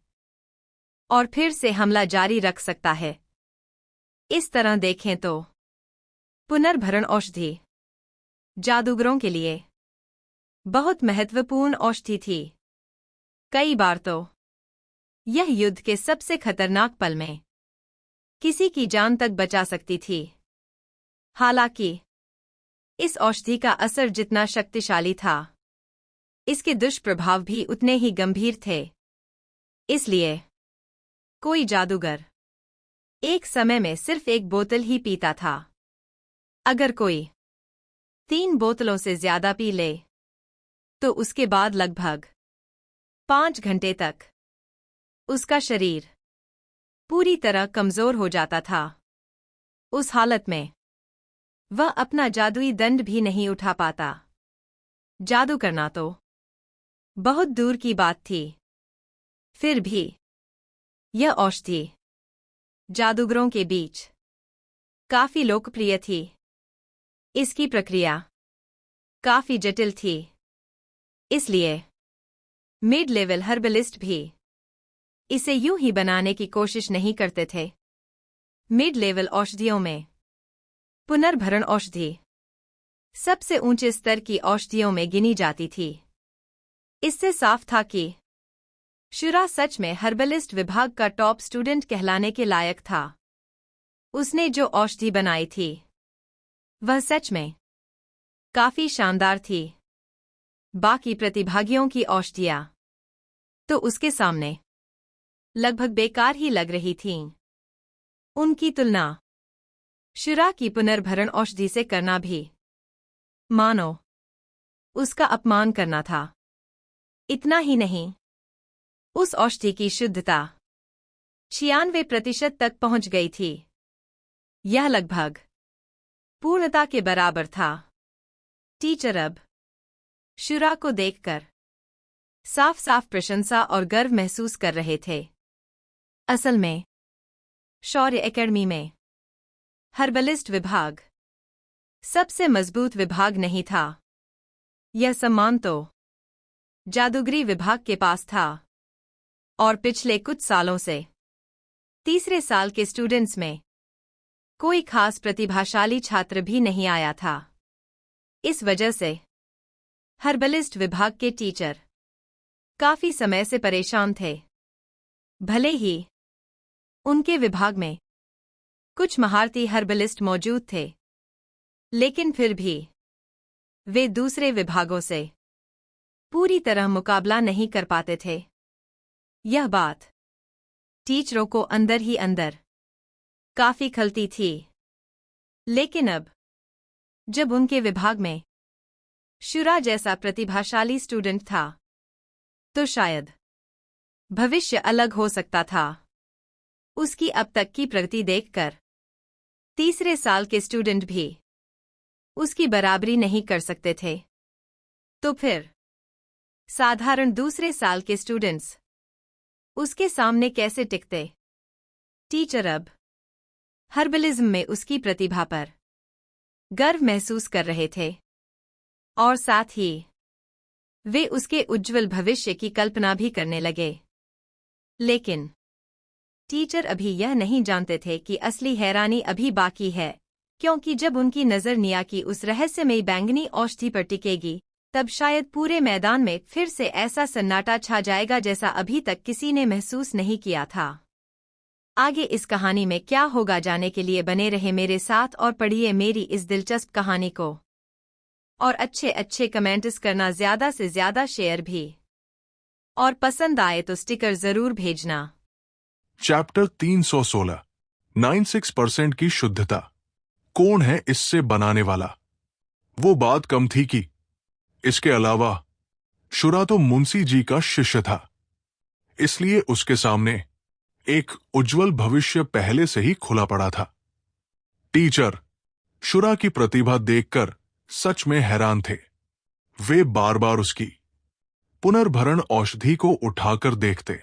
और फिर से हमला जारी रख सकता है। इस तरह देखें तो पुनर्भरण औषधि जादूगरों के लिए बहुत महत्वपूर्ण औषधि थी। कई बार तो यह युद्ध के सबसे खतरनाक पल में किसी की जान तक बचा सकती थी। हालांकि इस औषधि का असर जितना शक्तिशाली था, इसके दुष्प्रभाव भी उतने ही गंभीर थे। इसलिए कोई जादूगर एक समय में सिर्फ एक बोतल ही पीता था। अगर कोई 3 बोतलों से ज्यादा पी ले तो उसके बाद लगभग 5 घंटे तक उसका शरीर पूरी तरह कमजोर हो जाता था। उस हालत में वह अपना जादुई दंड भी नहीं उठा पाता। जादू करना तो बहुत दूर की बात थी। फिर भी यह औषधि जादूगरों के बीच काफी लोकप्रिय थी। इसकी प्रक्रिया काफी जटिल थी, इसलिए मिड लेवल हर्बलिस्ट भी इसे यूं ही बनाने की कोशिश नहीं करते थे। मिड लेवल औषधियों में पुनर्भरण औषधि सबसे ऊंचे स्तर की औषधियों में गिनी जाती थी। इससे साफ था कि शुरा सच में हर्बलिस्ट विभाग का टॉप स्टूडेंट कहलाने के लायक था। उसने जो औषधि बनाई थी वह सच में काफी शानदार थी। बाकी प्रतिभागियों की औषधियां तो उसके सामने लगभग बेकार ही लग रही थीं। उनकी तुलना शुरा की पुनर्भरण औषधि से करना भी मानो उसका अपमान करना था। इतना ही नहीं, उस औषधि की शुद्धता 96% तक पहुंच गई थी। यह लगभग पूर्णता के बराबर था। टीचर अब शुरा को देखकर साफ साफ प्रशंसा और गर्व महसूस कर रहे थे। असल में शौर्य एकेडमी में हर्बलिस्ट विभाग सबसे मजबूत विभाग नहीं था। यह सम्मान तो जादूगरी विभाग के पास था और पिछले कुछ सालों से तीसरे साल के स्टूडेंट्स में कोई खास प्रतिभाशाली छात्र भी नहीं आया था। इस वजह से हर्बलिस्ट विभाग के टीचर काफी समय से परेशान थे। भले ही उनके विभाग में कुछ महारती हर्बलिस्ट मौजूद थे, लेकिन फिर भी वे दूसरे विभागों से पूरी तरह मुकाबला नहीं कर पाते थे। यह बात टीचरों को अंदर ही अंदर काफी खलती थी। लेकिन अब जब उनके विभाग में शुरा जैसा प्रतिभाशाली स्टूडेंट था, तो शायद भविष्य अलग हो सकता था। उसकी अब तक की प्रगति देखकर तीसरे साल के स्टूडेंट भी उसकी बराबरी नहीं कर सकते थे। तो फिर साधारण दूसरे साल के स्टूडेंट्स उसके सामने कैसे टिकते? टीचर अब हर्बलिज्म में उसकी प्रतिभा पर गर्व महसूस कर रहे थे और साथ ही वे उसके उज्ज्वल भविष्य की कल्पना भी करने लगे। लेकिन टीचर अभी यह नहीं जानते थे कि असली हैरानी अभी बाकी है, क्योंकि जब उनकी नजर निया की उस रहस्यमयी बैंगनी औषधि पर टिकेगी, तब शायद पूरे मैदान में फिर से ऐसा सन्नाटा छा जाएगा जैसा अभी तक किसी ने महसूस नहीं किया था। आगे इस कहानी में क्या होगा जानने के लिए बने रहे मेरे साथ और पढ़िए मेरी इस दिलचस्प कहानी को। और अच्छे कमेंट्स करना, ज्यादा से ज्यादा शेयर भी, और पसंद आए तो स्टिकर जरूर भेजना। चैप्टर 316 96% की शुद्धता। कौन है इससे बनाने वाला? वो बात कम थी कि इसके अलावा शुरा तो मुंशी जी का शिष्य था, इसलिए उसके सामने एक उज्जवल भविष्य पहले से ही खुला पड़ा था। टीचर शुरा की प्रतिभा देखकर सच में हैरान थे। वे बार बार उसकी पुनर्भरण औषधि को उठाकर देखते,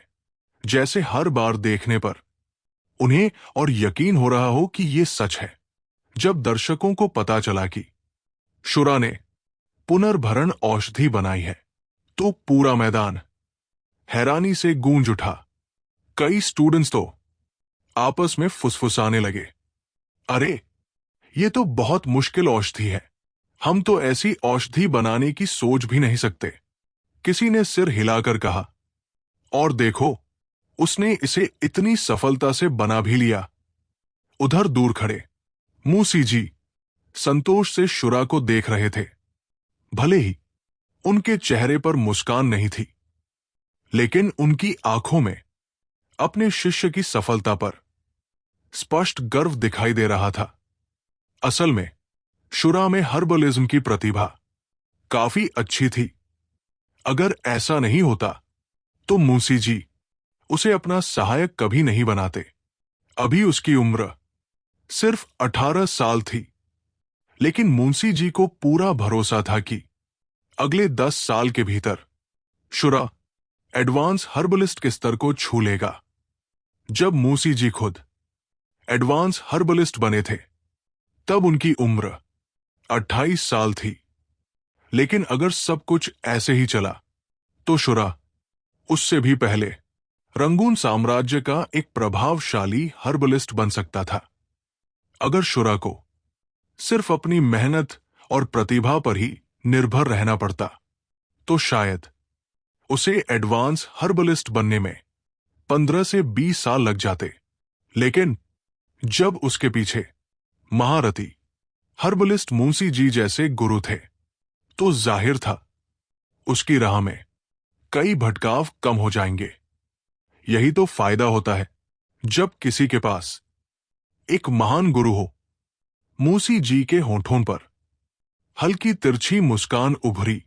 जैसे हर बार देखने पर उन्हें और यकीन हो रहा हो कि ये सच है। जब दर्शकों को पता चला कि शुरा ने पुनर्भरण औषधि बनाई है, तो पूरा मैदान हैरानी से गूंज उठा। कई स्टूडेंट्स तो आपस में फुसफुसाने लगे, अरे ये तो बहुत मुश्किल औषधि है, हम तो ऐसी औषधि बनाने की सोच भी नहीं सकते। किसी ने सिर हिलाकर कहा। और देखो, उसने इसे इतनी सफलता से बना भी लिया। उधर दूर खड़े मूसी जी संतोष से शुरा को देख रहे थे। भले ही उनके चेहरे पर मुस्कान नहीं थी, लेकिन उनकी आंखों में अपने शिष्य की सफलता पर स्पष्ट गर्व दिखाई दे रहा था। असल में शुरा में हर्बलिज्म की प्रतिभा काफी अच्छी थी। अगर ऐसा नहीं होता तो मूसी जी उसे अपना सहायक कभी नहीं बनाते। अभी उसकी उम्र सिर्फ 18 साल थी, लेकिन मूसी जी को पूरा भरोसा था कि अगले 10 साल के भीतर शुरा एडवांस हर्बलिस्ट के स्तर को छू लेगा। जब मूसी जी खुद एडवांस हर्बलिस्ट बने थे, तब उनकी उम्र 28 साल थी। लेकिन अगर सब कुछ ऐसे ही चला तो शुरा उससे भी पहले रंगून साम्राज्य का एक प्रभावशाली हर्बलिस्ट बन सकता था। अगर शुरा को सिर्फ अपनी मेहनत और प्रतिभा पर ही निर्भर रहना पड़ता, तो शायद उसे एडवांस हर्बलिस्ट बनने में 15 से 20 साल लग जाते। लेकिन जब उसके पीछे महारथी हर्बलिस्ट मूसी जी जैसे गुरु थे, तो जाहिर था उसकी राह में कई भटकाव कम हो जाएंगे। यही तो फायदा होता है जब किसी के पास एक महान गुरु हो। मूसी जी के होठों पर हल्की तिरछी मुस्कान उभरी।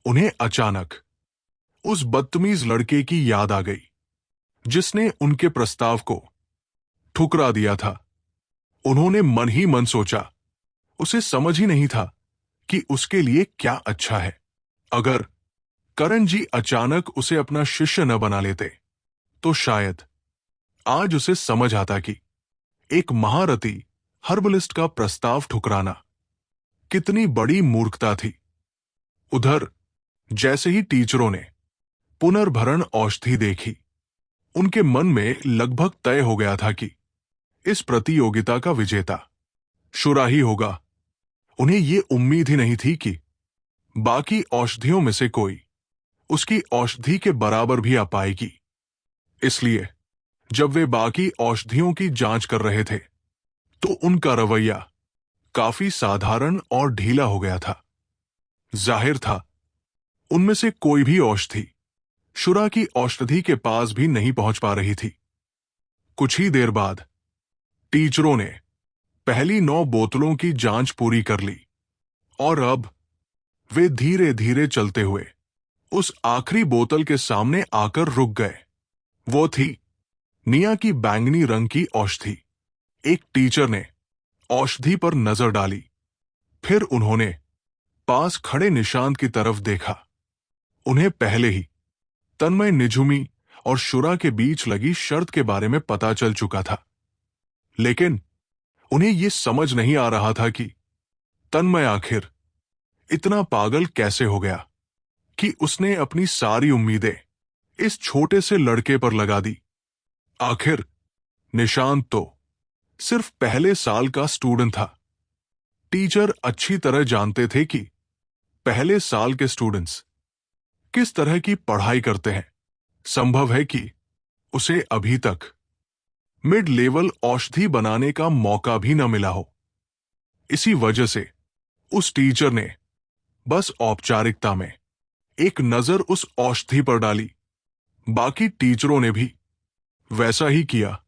उन्हें अचानक उस बदतमीज लड़के की याद आ गई जिसने उनके प्रस्ताव को ठुकरा दिया था। उन्होंने मन ही मन सोचा, उसे समझ ही नहीं था कि उसके लिए क्या अच्छा है। अगर करण जी अचानक उसे अपना शिष्य न बना लेते, तो शायद आज उसे समझ आता कि एक महारथी हर्बलिस्ट का प्रस्ताव ठुकराना कितनी बड़ी मूर्खता थी। उधर जैसे ही टीचरों ने पुनर्भरण औषधि देखी, उनके मन में लगभग तय हो गया था कि इस प्रतियोगिता का विजेता शुरा ही होगा। उन्हें यह उम्मीद ही नहीं थी कि बाकी औषधियों में से कोई उसकी औषधि के बराबर भी आ पाएगी। इसलिए जब वे बाकी औषधियों की जांच कर रहे थे, तो उनका रवैया काफी साधारण और ढीला हो गया था। जाहिर था उनमें से कोई भी औषधि शुरा की औषधि के पास भी नहीं पहुंच पा रही थी। कुछ ही देर बाद टीचरों ने पहली 9 बोतलों की जांच पूरी कर ली और अब वे धीरे धीरे चलते हुए उस आखिरी बोतल के सामने आकर रुक गए। वो थी निया की बैंगनी रंग की औषधि। एक टीचर ने औषधि पर नजर डाली, फिर उन्होंने पास खड़े निशांत की तरफ देखा। उन्हें पहले ही तन्मय, निझुमी और शुरा के बीच लगी शर्त के बारे में पता चल चुका था, लेकिन उन्हें यह समझ नहीं आ रहा था कि तन्मय आखिर इतना पागल कैसे हो गया कि उसने अपनी सारी उम्मीदें इस छोटे से लड़के पर लगा दी। आखिर निशांत तो सिर्फ पहले साल का स्टूडेंट था। टीचर अच्छी तरह जानते थे कि पहले साल के स्टूडेंट्स किस तरह की पढ़ाई करते हैं। संभव है कि उसे अभी तक मिड लेवल औषधि बनाने का मौका भी न मिला हो। इसी वजह से उस टीचर ने बस औपचारिकता में एक नजर उस औषधि पर डाली। बाकी टीचरों ने भी वैसा ही किया।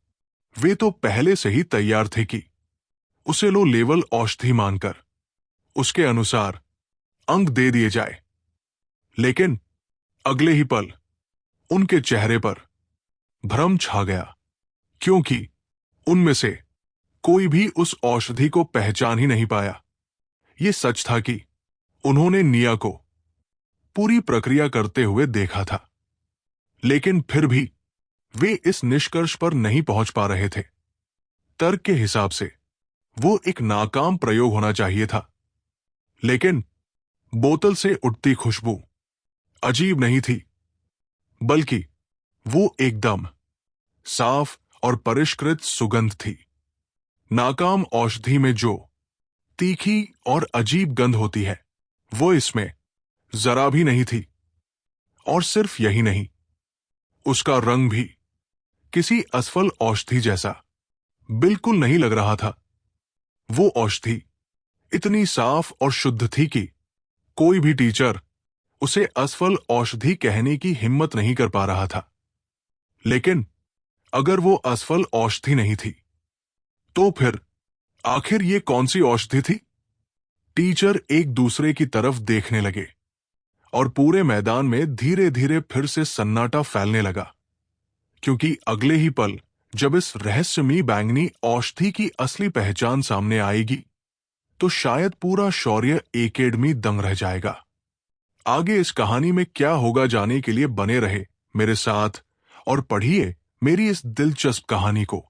वे तो पहले से ही तैयार थे कि उसे लो लेवल औषधि मानकर उसके अनुसार अंक दे दिए जाए। लेकिन अगले ही पल उनके चेहरे पर भ्रम छा गया, क्योंकि उनमें से कोई भी उस औषधि को पहचान ही नहीं पाया। यह सच था कि उन्होंने निया को पूरी प्रक्रिया करते हुए देखा था, लेकिन फिर भी वे इस निष्कर्ष पर नहीं पहुंच पा रहे थे। तर्क के हिसाब से वो एक नाकाम प्रयोग होना चाहिए था, लेकिन बोतल से उठती खुशबू अजीब नहीं थी, बल्कि वो एकदम साफ और परिष्कृत सुगंध थी। नाकाम औषधि में जो तीखी और अजीब गंध होती है, वो इसमें जरा भी नहीं थी। और सिर्फ यही नहीं, उसका रंग भी किसी असफल औषधि जैसा बिल्कुल नहीं लग रहा था। वो औषधि इतनी साफ और शुद्ध थी कि कोई भी टीचर उसे असफल औषधि कहने की हिम्मत नहीं कर पा रहा था। लेकिन अगर वो असफल औषधि नहीं थी, तो फिर आखिर ये कौन सी औषधि थी? टीचर एक दूसरे की तरफ देखने लगे और पूरे मैदान में धीरे धीरे फिर से सन्नाटा फैलने लगा, क्योंकि अगले ही पल जब इस रहस्यमयी बैंगनी औषधि की असली पहचान सामने आएगी, तो शायद पूरा शौर्य एकेडमी दंग रह जाएगा। आगे इस कहानी में क्या होगा जानने के लिए बने रहे मेरे साथ और पढ़िए मेरी इस दिलचस्प कहानी को।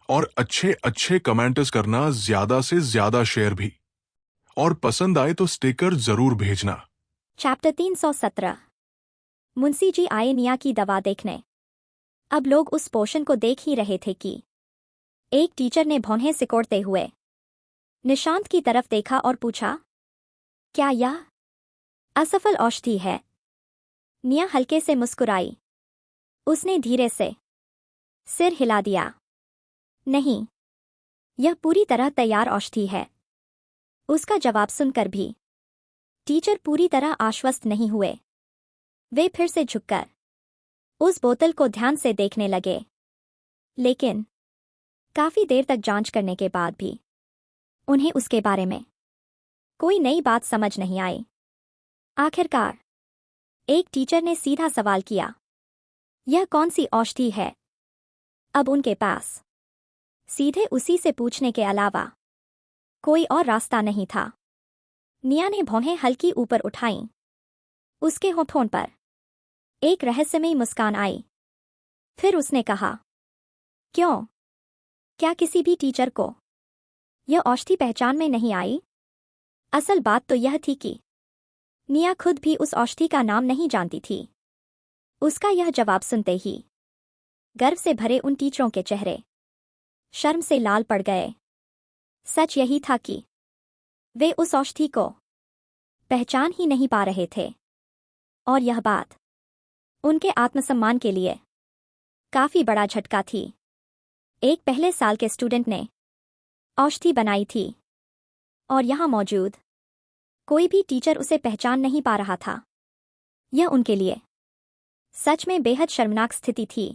और अच्छे अच्छे कमेंट्स करना, ज्यादा से ज्यादा शेयर भी, और पसंद आए तो स्टिकर जरूर भेजना। चैप्टर 317। मुंशी जी आए निया की दवा देखने। अब लोग उस पोर्शन को देख ही रहे थे कि एक टीचर ने भौहें सिकोड़ते हुए निशांत की तरफ देखा और पूछा, क्या यह असफल औषधि है? निया हल्के से मुस्कुराई। उसने धीरे से सिर हिला दिया। नहीं, यह पूरी तरह तैयार औषधि है। उसका जवाब सुनकर भी टीचर पूरी तरह आश्वस्त नहीं हुए। वे फिर से झुककर उस बोतल को ध्यान से देखने लगे, लेकिन काफी देर तक जांच करने के बाद भी उन्हें उसके बारे में कोई नई बात समझ नहीं आई। आखिरकार एक टीचर ने सीधा सवाल किया, यह कौन सी औषधि है? अब उनके पास सीधे उसी से पूछने के अलावा कोई और रास्ता नहीं था। निया ने भौहें हल्की ऊपर उठाईं। उसके होठों पर एक रहस्यमयी मुस्कान आई। फिर उसने कहा, क्यों? क्या किसी भी टीचर को यह औषधि पहचान में नहीं आई? असल बात तो यह थी कि निया खुद भी उस औषधि का नाम नहीं जानती थी। उसका यह जवाब सुनते ही गर्व से भरे उन टीचरों के चेहरे शर्म से लाल पड़ गए। सच यही था कि वे उस औषधि को पहचान ही नहीं पा रहे थे, और यह बात उनके आत्मसम्मान के लिए काफी बड़ा झटका थी। एक पहले साल के स्टूडेंट ने औषधि बनाई थी, और यहां मौजूद कोई भी टीचर उसे पहचान नहीं पा रहा था। यह उनके लिए सच में बेहद शर्मनाक स्थिति थी।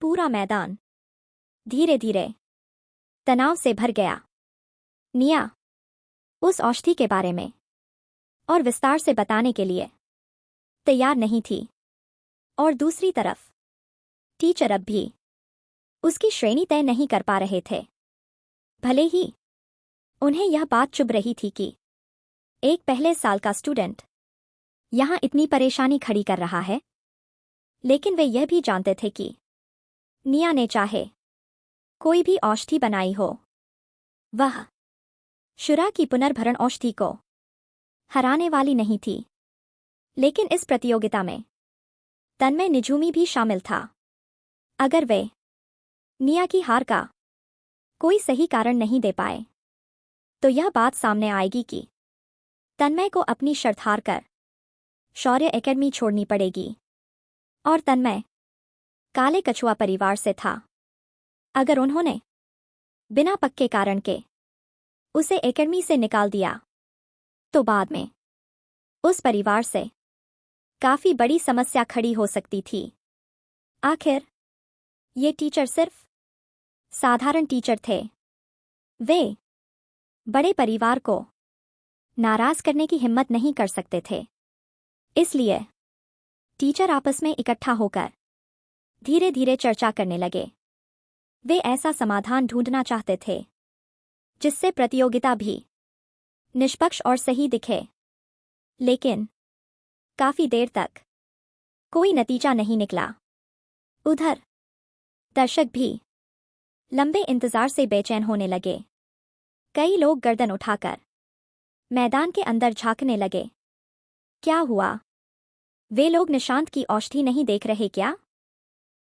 पूरा मैदान धीरे धीरे तनाव से भर गया। निया उस औषधि के बारे में और विस्तार से बताने के लिए तैयार नहीं थी, और दूसरी तरफ टीचर अब भी उसकी श्रेणी तय नहीं कर पा रहे थे। भले ही उन्हें यह बात चुभ रही थी कि एक पहले साल का स्टूडेंट यहां इतनी परेशानी खड़ी कर रहा है, लेकिन वे यह भी जानते थे कि निया ने चाहे कोई भी औषधि बनाई हो, वह शुरा की पुनर्भरण औषधि को हराने वाली नहीं थी। लेकिन इस प्रतियोगिता में तन्मय निझूमी भी शामिल था। अगर वे निया की हार का कोई सही कारण नहीं दे पाए, तो यह बात सामने आएगी कि तन्मय को अपनी शर्त हार कर शौर्य एकेडमी छोड़नी पड़ेगी। और तन्मय काले कछुआ परिवार से था। अगर उन्होंने बिना पक्के कारण के उसे एकेडमी से निकाल दिया, तो बाद में उस परिवार से काफी बड़ी समस्या खड़ी हो सकती थी। आखिर ये टीचर सिर्फ साधारण टीचर थे। वे बड़े परिवार को नाराज करने की हिम्मत नहीं कर सकते थे। इसलिए टीचर आपस में इकट्ठा होकर धीरे धीरे चर्चा करने लगे। वे ऐसा समाधान ढूंढना चाहते थे जिससे प्रतियोगिता भी निष्पक्ष और सही दिखे। लेकिन काफी देर तक कोई नतीजा नहीं निकला। उधर दर्शक भी लंबे इंतजार से बेचैन होने लगे। कई लोग गर्दन उठाकर मैदान के अंदर झांकने लगे। क्या हुआ? वे लोग निशांत की औषधि नहीं देख रहे क्या?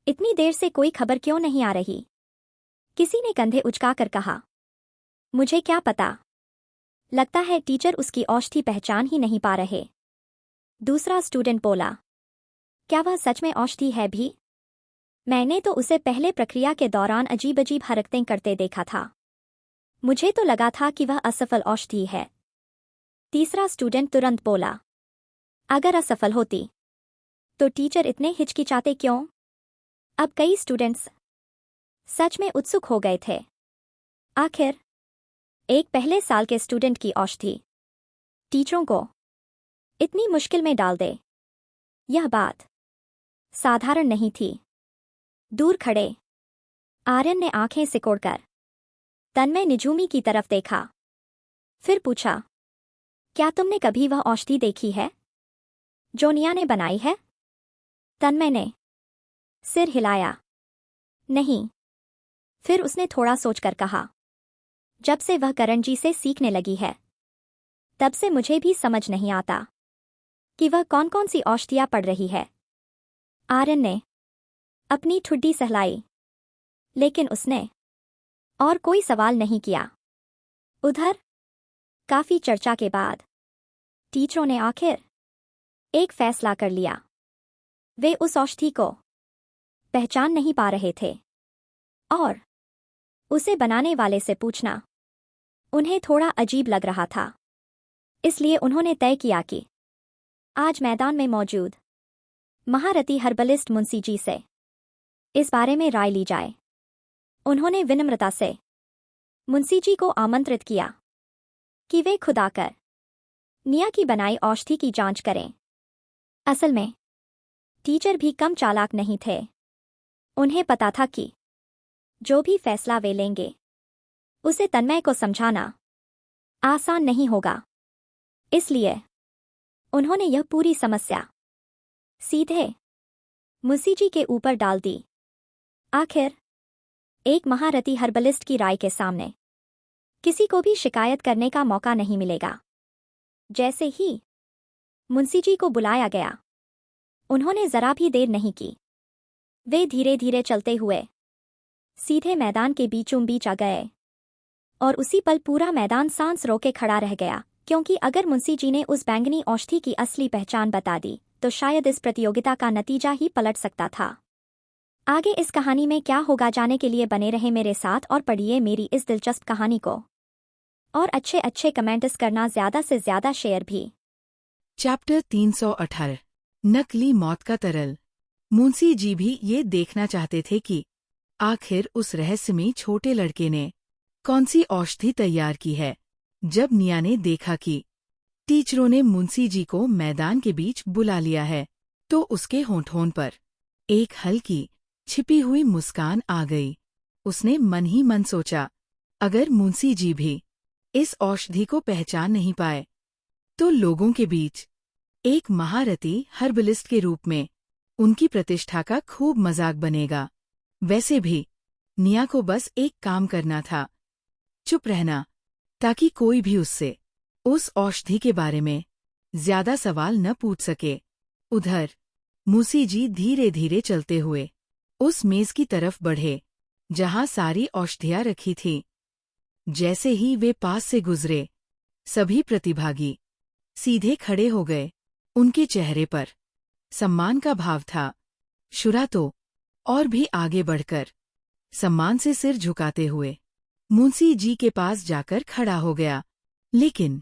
इतनी देर से कोई खबर क्यों नहीं आ रही? किसी ने कंधे उचकाकर कहा, मुझे क्या पता। लगता है टीचर उसकी औषधि पहचान ही नहीं पा रहे। दूसरा स्टूडेंट बोला, क्या वह सच में औषधि है भी? मैंने तो उसे पहले प्रक्रिया के दौरान अजीब अजीब हरकतें करते देखा था। मुझे तो लगा था कि वह असफल औषधि है। तीसरा स्टूडेंट तुरंत बोला, अगर असफल होती तो टीचर इतने हिचकिचाते क्यों? अब कई स्टूडेंट्स सच में उत्सुक हो गए थे। आखिर एक पहले साल के स्टूडेंट की औषधि टीचरों को इतनी मुश्किल में डाल दे, यह बात साधारण नहीं थी। दूर खड़े आर्यन ने आंखें सिकोड़कर तन्मय निझूमी की तरफ देखा, फिर पूछा, क्या तुमने कभी वह औषधि देखी है जो निया ने बनाई है? तन्मय ने सिर हिलाया, नहीं। फिर उसने थोड़ा सोचकर कहा, जब से वह करण जी से सीखने लगी है तब से मुझे भी समझ नहीं आता कि वह कौन कौन सी औषधियां पढ़ रही है। आर्यन ने अपनी ठुड्डी सहलाई, लेकिन उसने और कोई सवाल नहीं किया। उधर काफी चर्चा के बाद टीचरों ने आखिर एक फैसला कर लिया। वे उस औषधि को पहचान नहीं पा रहे थे और उसे बनाने वाले से पूछना उन्हें थोड़ा अजीब लग रहा था। इसलिए उन्होंने तय किया कि आज मैदान में मौजूद महारथी हर्बलिस्ट मुंशी जी से इस बारे में राय ली जाए। उन्होंने विनम्रता से मुंशी जी को आमंत्रित किया कि वे खुद आकर निया की बनाई औषधि की जांच करें। असल में टीचर भी कम चालाक नहीं थे। उन्हें पता था कि जो भी फैसला वे लेंगे उसे तन्मय को समझाना आसान नहीं होगा। इसलिए उन्होंने यह पूरी समस्या सीधे मुंशी जी के ऊपर डाल दी। आखिर एक महारथी हर्बलिस्ट की राय के सामने किसी को भी शिकायत करने का मौका नहीं मिलेगा। जैसे ही मुंशी जी को बुलाया गया, उन्होंने जरा भी देर नहीं की। वे धीरे धीरे चलते हुए सीधे मैदान के बीचों बीच आ गए और उसी पल पूरा मैदान सांस रोके खड़ा रह गया, क्योंकि अगर मुंशी जी ने उस बैंगनी औषधि की असली पहचान बता दी तो शायद इस प्रतियोगिता का नतीजा ही पलट सकता था। आगे इस कहानी में क्या होगा जानने के लिए बने रहे मेरे साथ और पढ़िए मेरी इस दिलचस्प कहानी को। और अच्छे अच्छे कमेंट्स करना, ज्यादा से ज्यादा शेयर भी। चैप्टर 318 नकली मौत का तरल। मुंशी जी भी ये देखना चाहते थे कि आखिर उस रहस्यमयी छोटे लड़के ने कौन सी औषधि तैयार की है। जब निया ने देखा कि टीचरों ने मुंशी जी को मैदान के बीच बुला लिया है, तो उसके होंठों पर एक हल्की छिपी हुई मुस्कान आ गई। उसने मन ही मन सोचा, अगर मुंशी जी भी इस औषधि को पहचान नहीं पाए तो लोगों के बीच एक महारथी हर्बलिस्ट के रूप में उनकी प्रतिष्ठा का खूब मजाक बनेगा। वैसे भी निया को बस एक काम करना था, चुप रहना, ताकि कोई भी उससे उस औषधि के बारे में ज्यादा सवाल न पूछ सके। उधर मुंशी जी धीरे धीरे चलते हुए उस मेज की तरफ बढ़े जहां सारी औषधियां रखी थीं। जैसे ही वे पास से गुजरे, सभी प्रतिभागी सीधे खड़े हो गए। उनके चेहरे पर सम्मान का भाव था। शुरा तो और भी आगे बढ़कर सम्मान से सिर झुकाते हुए मुंशी जी के पास जाकर खड़ा हो गया। लेकिन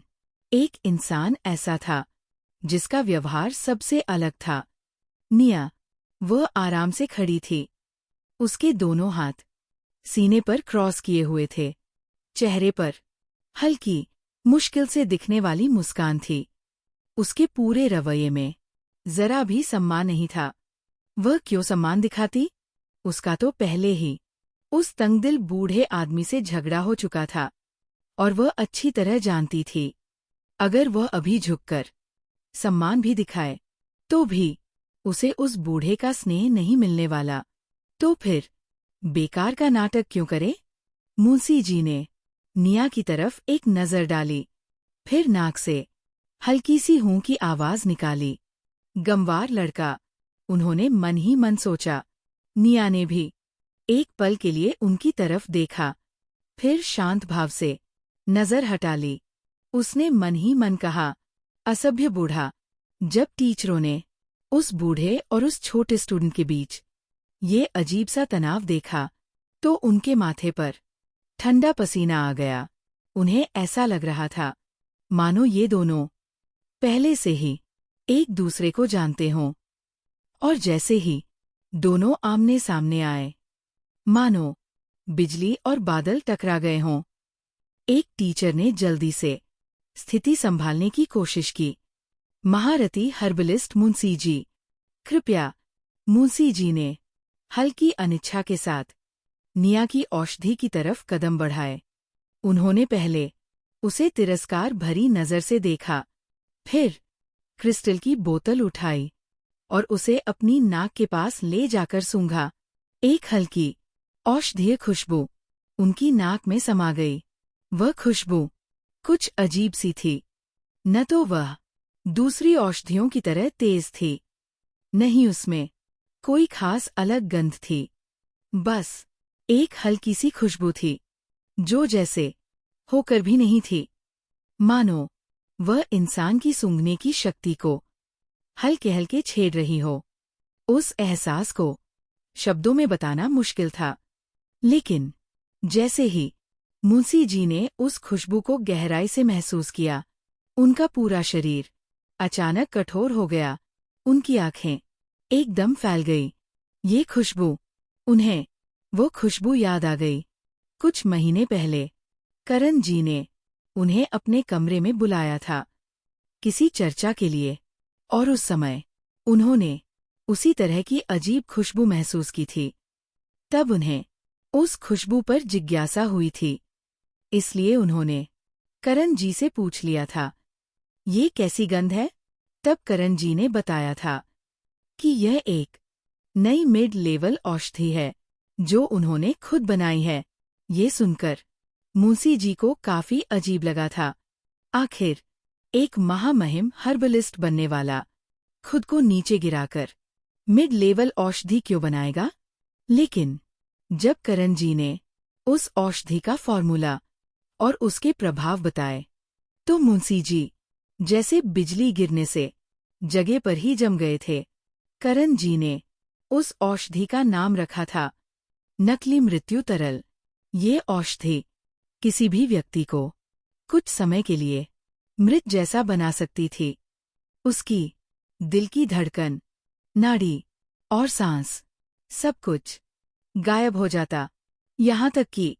एक इंसान ऐसा था जिसका व्यवहार सबसे अलग था। निया, वह आराम से खड़ी थी। उसके दोनों हाथ सीने पर क्रॉस किए हुए थे। चेहरे पर हल्की, मुश्किल से दिखने वाली मुस्कान थी। उसके पूरे रवैये में जरा भी सम्मान नहीं था। वह क्यों सम्मान दिखाती? उसका तो पहले ही उस तंगदिल बूढ़े आदमी से झगड़ा हो चुका था और वह अच्छी तरह जानती थी, अगर वह अभी झुककर सम्मान भी दिखाए तो भी उसे उस बूढ़े का स्नेह नहीं मिलने वाला। तो फिर बेकार का नाटक क्यों करे? मुंशी जी ने निया की तरफ एक नजर डाली, फिर नाक से हल्की सी हूं की आवाज निकाली। गमवार लड़का, उन्होंने मन ही मन सोचा। निया ने भी एक पल के लिए उनकी तरफ देखा, फिर शांत भाव से नजर हटा ली। उसने मन ही मन कहा, असभ्य बूढ़ा। जब टीचरों ने उस बूढ़े और उस छोटे स्टूडेंट के बीच ये अजीब सा तनाव देखा तो उनके माथे पर ठंडा पसीना आ गया। उन्हें ऐसा लग रहा था मानो ये दोनों पहले से ही एक दूसरे को जानते हों, और जैसे ही दोनों आमने सामने आए मानो बिजली और बादल टकरा गए हों। एक टीचर ने जल्दी से स्थिति संभालने की कोशिश की। महारथी हर्बलिस्ट मुंशी जी, कृपया। मुंशी जी ने हल्की अनिच्छा के साथ निया की औषधि की तरफ कदम बढ़ाए। उन्होंने पहले उसे तिरस्कार भरी नजर से देखा, फिर क्रिस्टल की बोतल उठाई और उसे अपनी नाक के पास ले जाकर सूंघा। एक हल्की औषधीय खुशबू उनकी नाक में समा गई। वह खुशबू कुछ अजीब सी थी। न तो वह दूसरी औषधियों की तरह तेज थी, नहीं उसमें कोई खास अलग गंध थी। बस एक हल्की सी खुशबू थी जो जैसे होकर भी नहीं थी, मानो वह इंसान की सूंघने की शक्ति को हल्के हल्के छेड़ रही हो। उस एहसास को शब्दों में बताना मुश्किल था, लेकिन जैसे ही मुंशी जी ने उस खुशबू को गहराई से महसूस किया, उनका पूरा शरीर अचानक कठोर हो गया। उनकी आंखें एकदम फैल गई। ये खुशबू, उन्हें वो खुशबू याद आ गई। कुछ महीने पहले करण जी ने उन्हें अपने कमरे में बुलाया था किसी चर्चा के लिए, और उस समय उन्होंने उसी तरह की अजीब खुशबू महसूस की थी। तब उन्हें उस खुशबू पर जिज्ञासा हुई थी, इसलिए उन्होंने करण जी से पूछ लिया था, ये कैसी गंध है? तब करण जी ने बताया था कि यह एक नई मिड लेवल औषधि है जो उन्होंने खुद बनाई है। ये सुनकर मुंशी जी को काफी अजीब लगा था। आखिर एक महामहिम हर्बलिस्ट बनने वाला खुद को नीचे गिराकर मिड लेवल औषधि क्यों बनाएगा? लेकिन जब करण जी ने उस औषधि का फॉर्मूला और उसके प्रभाव बताए तो मुंशी जी जैसे बिजली गिरने से जगह पर ही जम गए थे। करण जी ने उस औषधि का नाम रखा था नकली मृत्यु तरल। ये औषधि किसी भी व्यक्ति को कुछ समय के लिए मृत जैसा बना सकती थी। उसकी दिल की धड़कन, नाड़ी और सांस, सब कुछ गायब हो जाता, यहाँ तक कि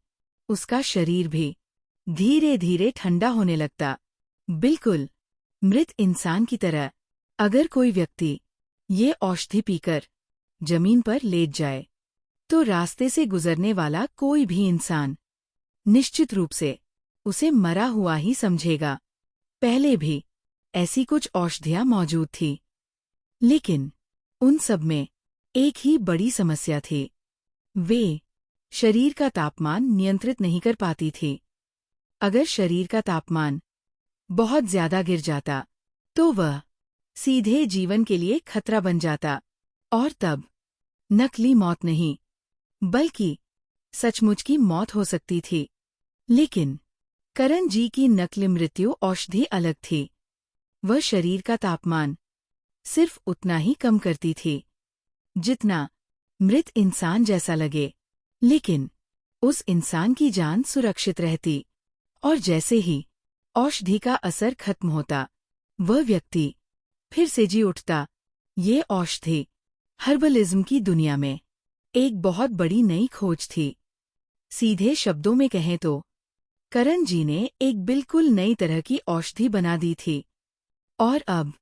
उसका शरीर भी धीरे धीरे ठंडा होने लगता, बिल्कुल मृत इंसान की तरह। अगर कोई व्यक्ति ये औषधि पीकर जमीन पर लेट जाए तो रास्ते से गुजरने वाला कोई भी इंसान निश्चित रूप से उसे मरा हुआ ही समझेगा। पहले भी ऐसी कुछ औषधियां मौजूद थी, लेकिन उन सब में एक ही बड़ी समस्या थी, वे शरीर का तापमान नियंत्रित नहीं कर पाती थी। अगर शरीर का तापमान बहुत ज्यादा गिर जाता तो वह सीधे जीवन के लिए खतरा बन जाता, और तब नकली मौत नहीं बल्कि सचमुच की मौत हो सकती थी। लेकिन करण जी की नकली मृत्यु औषधि अलग थी। वह शरीर का तापमान सिर्फ उतना ही कम करती थी जितना मृत इंसान जैसा लगे, लेकिन उस इंसान की जान सुरक्षित रहती। और जैसे ही औषधि का असर खत्म होता, वह व्यक्ति फिर से जी उठता। ये औषधि हर्बलिज्म की दुनिया में एक बहुत बड़ी नई खोज थी। सीधे शब्दों में कहें तो करण जी ने एक बिल्कुल नई तरह की औषधि बना दी थी। और अब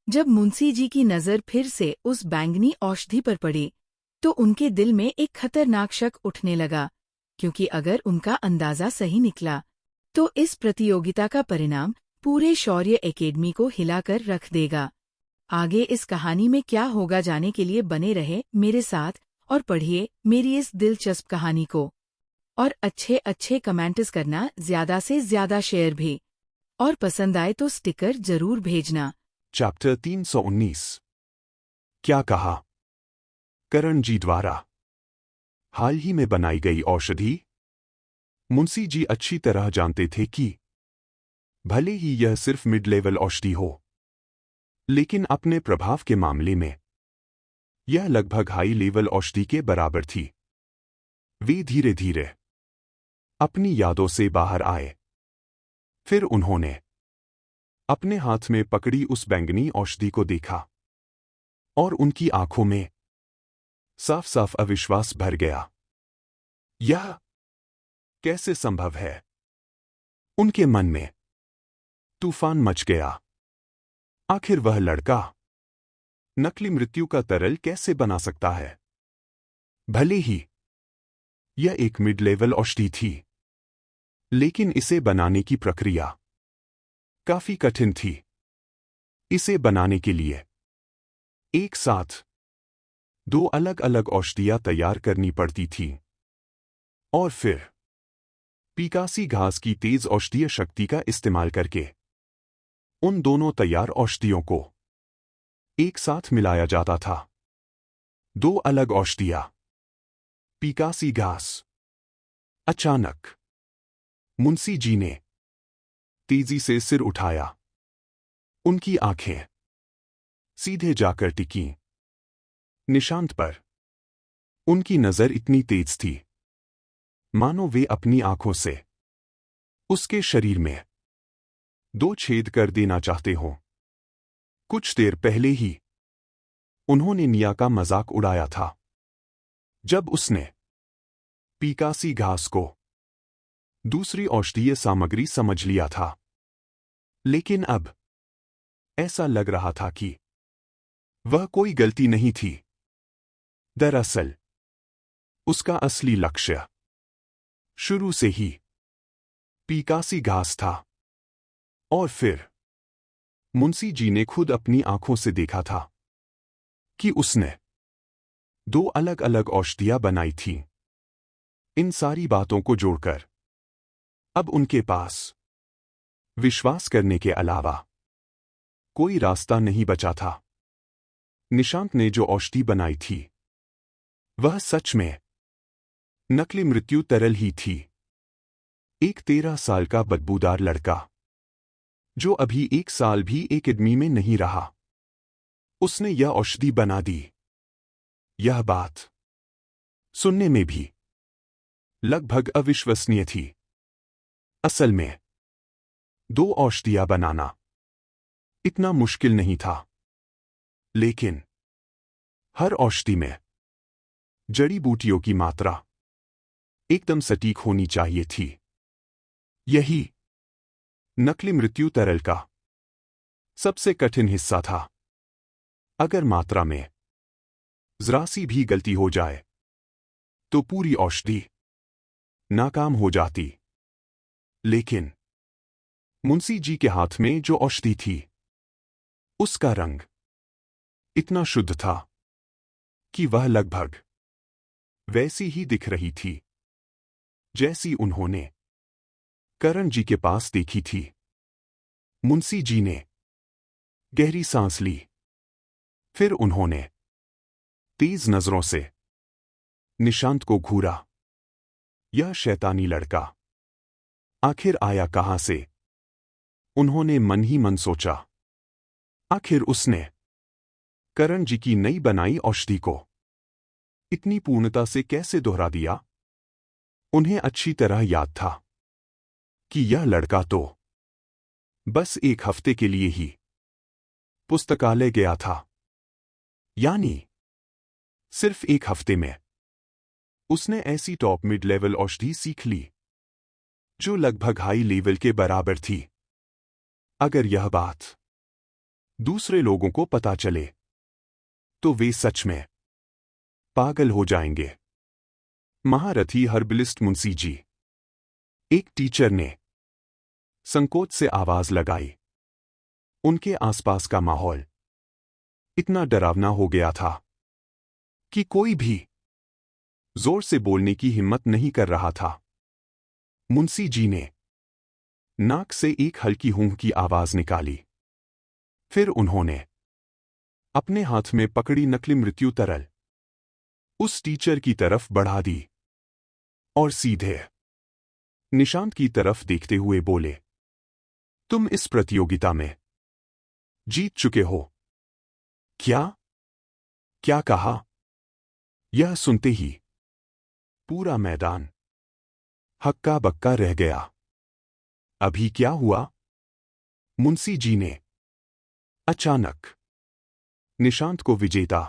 जब मुंशी जी की नज़र फिर से उस बैंगनी औषधि पर पड़ी तो उनके दिल में एक खतरनाक शक उठने लगा, क्योंकि अगर उनका अंदाजा सही निकला तो इस प्रतियोगिता का परिणाम पूरे शौर्य एकेडमी को हिलाकर रख देगा। आगे इस कहानी में क्या होगा जानने के लिए बने रहे मेरे साथ और पढ़िए मेरी इस दिलचस्प कहानी को। और अच्छे अच्छे कमेंट्स करना, ज्यादा से ज्यादा शेयर भी, और पसंद आए तो स्टिकर जरूर भेजना। चैप्टर 319 क्या कहा? करण जी द्वारा हाल ही में बनाई गई औषधि। मुंशी जी अच्छी तरह जानते थे कि भले ही यह सिर्फ मिड लेवल औषधि हो, लेकिन अपने प्रभाव के मामले में यह लगभग हाई लेवल औषधि के बराबर थी। वे धीरे धीरे अपनी यादों से बाहर आए। फिर उन्होंने अपने हाथ में पकड़ी उस बैंगनी औषधि को देखा और उनकी आंखों में साफ साफ अविश्वास भर गया। यह कैसे संभव है? उनके मन में तूफान मच गया। आखिर वह लड़का नकली मृत्यु का तरल कैसे बना सकता है? भले ही यह एक मिड लेवल औषधि थी, लेकिन इसे बनाने की प्रक्रिया काफी कठिन थी। इसे बनाने के लिए एक साथ 2 अलग अलग औषधियां तैयार करनी पड़ती थी और फिर पिकासी घास की तेज औषधीय शक्ति का इस्तेमाल करके उन दोनों तैयार औषधियों को एक साथ मिलाया जाता था। 2 अलग औषधियां, पिकासी घास। अचानक मुंशी जी ने तेजी से सिर उठाया। उनकी आंखें सीधे जाकर टिकीं निशांत पर। उनकी नजर इतनी तेज थी मानो वे अपनी आंखों से उसके शरीर में 2 छेद कर देना चाहते हों। कुछ देर पहले ही उन्होंने निया का मजाक उड़ाया था जब उसने पिकासी घास को दूसरी औषधीय सामग्री समझ लिया था, लेकिन अब ऐसा लग रहा था कि वह कोई गलती नहीं थी। दरअसल उसका असली लक्ष्य शुरू से ही पिकासी घास था। और फिर मुंशी जी ने खुद अपनी आंखों से देखा था कि उसने 2 अलग अलग औषधियां बनाई थीं। इन सारी बातों को जोड़कर अब उनके पास विश्वास करने के अलावा कोई रास्ता नहीं बचा था। निशांत ने जो औषधि बनाई थी वह सच में नकली मृत्यु तरल ही थी। एक 13 साल का बदबूदार लड़का जो अभी 1 साल भी एकेडमी में नहीं रहा, उसने यह औषधि बना दी। यह बात सुनने में भी लगभग अविश्वसनीय थी। असल में 2 औषधियां बनाना इतना मुश्किल नहीं था, लेकिन हर औषधि में जड़ी बूटियों की मात्रा एकदम सटीक होनी चाहिए थी। यही नकली मृत्यु तरल का सबसे कठिन हिस्सा था। अगर मात्रा में जरा सी भी गलती हो जाए तो पूरी औषधि नाकाम हो जाती। लेकिन मुंशी जी के हाथ में जो औषधि थी उसका रंग इतना शुद्ध था कि वह लगभग वैसी ही दिख रही थी जैसी उन्होंने करण जी के पास देखी थी। मुंशी जी ने गहरी सांस ली। फिर उन्होंने तेज नजरों से निशांत को घूरा। यह शैतानी लड़का आखिर आया कहां से? उन्होंने मन ही मन सोचा। आखिर उसने करण जी की नई बनाई औषधि को इतनी पूर्णता से कैसे दोहरा दिया? उन्हें अच्छी तरह याद था कि यह लड़का तो बस 1 हफ्ते के लिए ही पुस्तकालय गया था। यानी सिर्फ 1 हफ्ते में उसने ऐसी टॉप मिड लेवल औषधि सीख ली जो लगभग हाई लेवल के बराबर थी। अगर यह बात दूसरे लोगों को पता चले तो वे सच में पागल हो जाएंगे। महारथी हर्बलिस्ट मुंशी जी, एक टीचर ने संकोच से आवाज लगाई। उनके आसपास का माहौल इतना डरावना हो गया था कि कोई भी जोर से बोलने की हिम्मत नहीं कर रहा था। मुंशी जी ने नाक से एक हल्की हूं की आवाज निकाली। फिर उन्होंने अपने हाथ में पकड़ी नकली मृत्यु तरल उस टीचर की तरफ बढ़ा दी और सीधे निशांत की तरफ देखते हुए बोले, तुम इस प्रतियोगिता में जीत चुके हो। क्या? क्या कहा? यह सुनते ही पूरा मैदान हक्का बक्का रह गया। अभी क्या हुआ? मुंशी जी ने अचानक निशांत को विजेता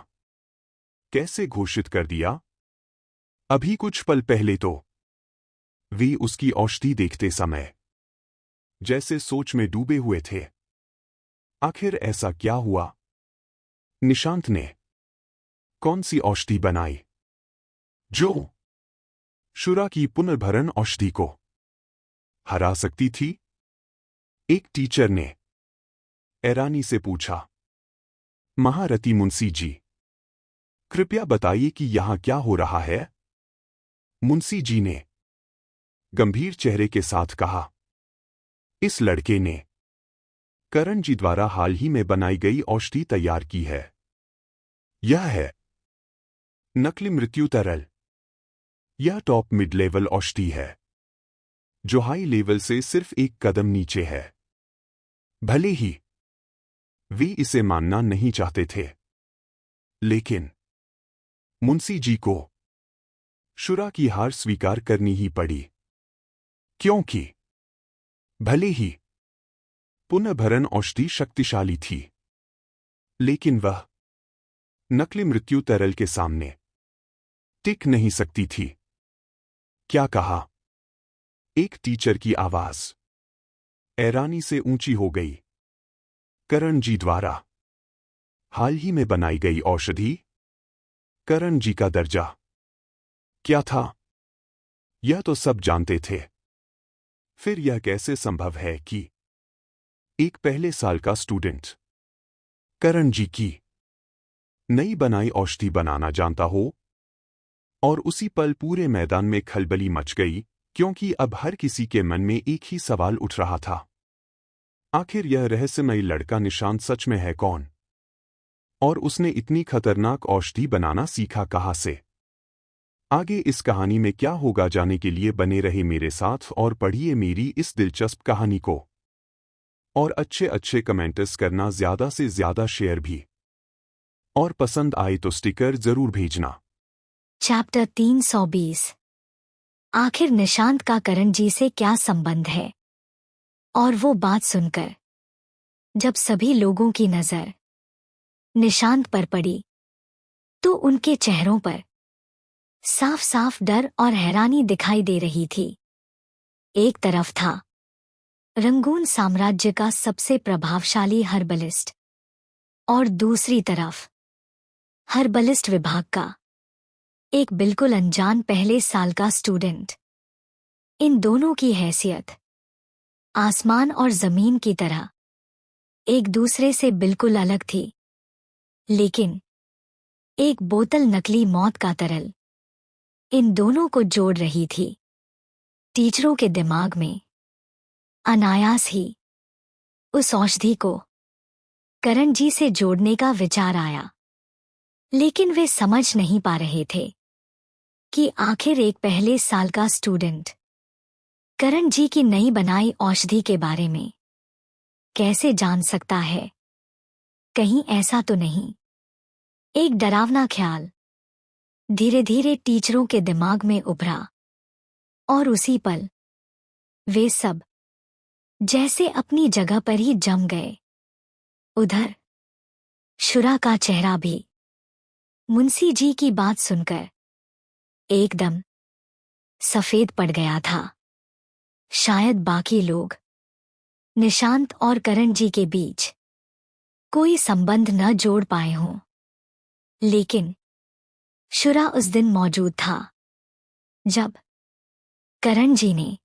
कैसे घोषित कर दिया? अभी कुछ पल पहले तो वे उसकी औषधि देखते समय जैसे सोच में डूबे हुए थे। आखिर ऐसा क्या हुआ? निशांत ने कौन सी औषधि बनाई जो शुरा की पुनर्भरण औषधि को हरा सकती थी? एक टीचर ने हैरानी से पूछा। महारथी मुंशी जी, कृपया बताइए कि यहां क्या हो रहा है? मुंशी जी ने गंभीर चेहरे के साथ कहा। इस लड़के ने करण जी द्वारा हाल ही में बनाई गई औषधि तैयार की है। यह है नकली मृत्यु तरल। यह टॉप मिड लेवल औषधि है जो हाई लेवल से सिर्फ एक कदम नीचे है। भले ही वे इसे मानना नहीं चाहते थे, लेकिन मुंशी जी को शुरा की हार स्वीकार करनी ही पड़ी, क्योंकि भले ही पुनर्भरण औषधि शक्तिशाली थी, लेकिन वह नकली मृत्यु तरल के सामने टिक नहीं सकती थी। क्या कहा? एक टीचर की आवाज हैरानी से ऊंची हो गई। करण जी द्वारा हाल ही में बनाई गई औषधि? करण जी का दर्जा क्या था? यह तो सब जानते थे। फिर यह कैसे संभव है कि एक पहले साल का स्टूडेंट करण जी की नई बनाई औषधि बनाना जानता हो? और उसी पल पूरे मैदान में खलबली मच गई, क्योंकि अब हर किसी के मन में एक ही सवाल उठ रहा था। आखिर यह रहस्यमयी लड़का निशांत सच में है कौन? और उसने इतनी खतरनाक औषधि बनाना सीखा कहां से? आगे इस कहानी में क्या होगा जानने के लिए बने रहे मेरे साथ और पढ़िए मेरी इस दिलचस्प कहानी को। और अच्छे कमेंट्स करना, ज्यादा से ज्यादा शेयर भी, और पसंद आए तो स्टिकर जरूर भेजना। चैप्टर 320। आखिर निशांत का करण जी से क्या संबंध है? और वो बात सुनकर जब सभी लोगों की नजर निशांत पर पड़ी, तो उनके चेहरों पर साफ साफ डर और हैरानी दिखाई दे रही थी। एक तरफ था रंगून साम्राज्य का सबसे प्रभावशाली हर्बलिस्ट, और दूसरी तरफ हर्बलिस्ट विभाग का एक बिल्कुल अनजान पहले साल का स्टूडेंट। इन दोनों की हैसियत आसमान और जमीन की तरह एक दूसरे से बिल्कुल अलग थी, लेकिन एक बोतल नकली मौत का तरल इन दोनों को जोड़ रही थी। टीचरों के दिमाग में अनायास ही उस औषधि को करण जी से जोड़ने का विचार आया, लेकिन वे समझ नहीं पा रहे थे कि आखिर एक पहले साल का स्टूडेंट करण जी की नई बनाई औषधि के बारे में कैसे जान सकता है। कहीं ऐसा तो नहीं? एक डरावना ख्याल धीरे धीरे टीचरों के दिमाग में उभरा, और उसी पल वे सब जैसे अपनी जगह पर ही जम गए। उधर शुरा का चेहरा भी मुंशी जी की बात सुनकर एकदम सफेद पड़ गया था। शायद बाकी लोग निशांत और करण जी के बीच कोई संबंध न जोड़ पाए हों, लेकिन शुरा उस दिन मौजूद था जब करण जी ने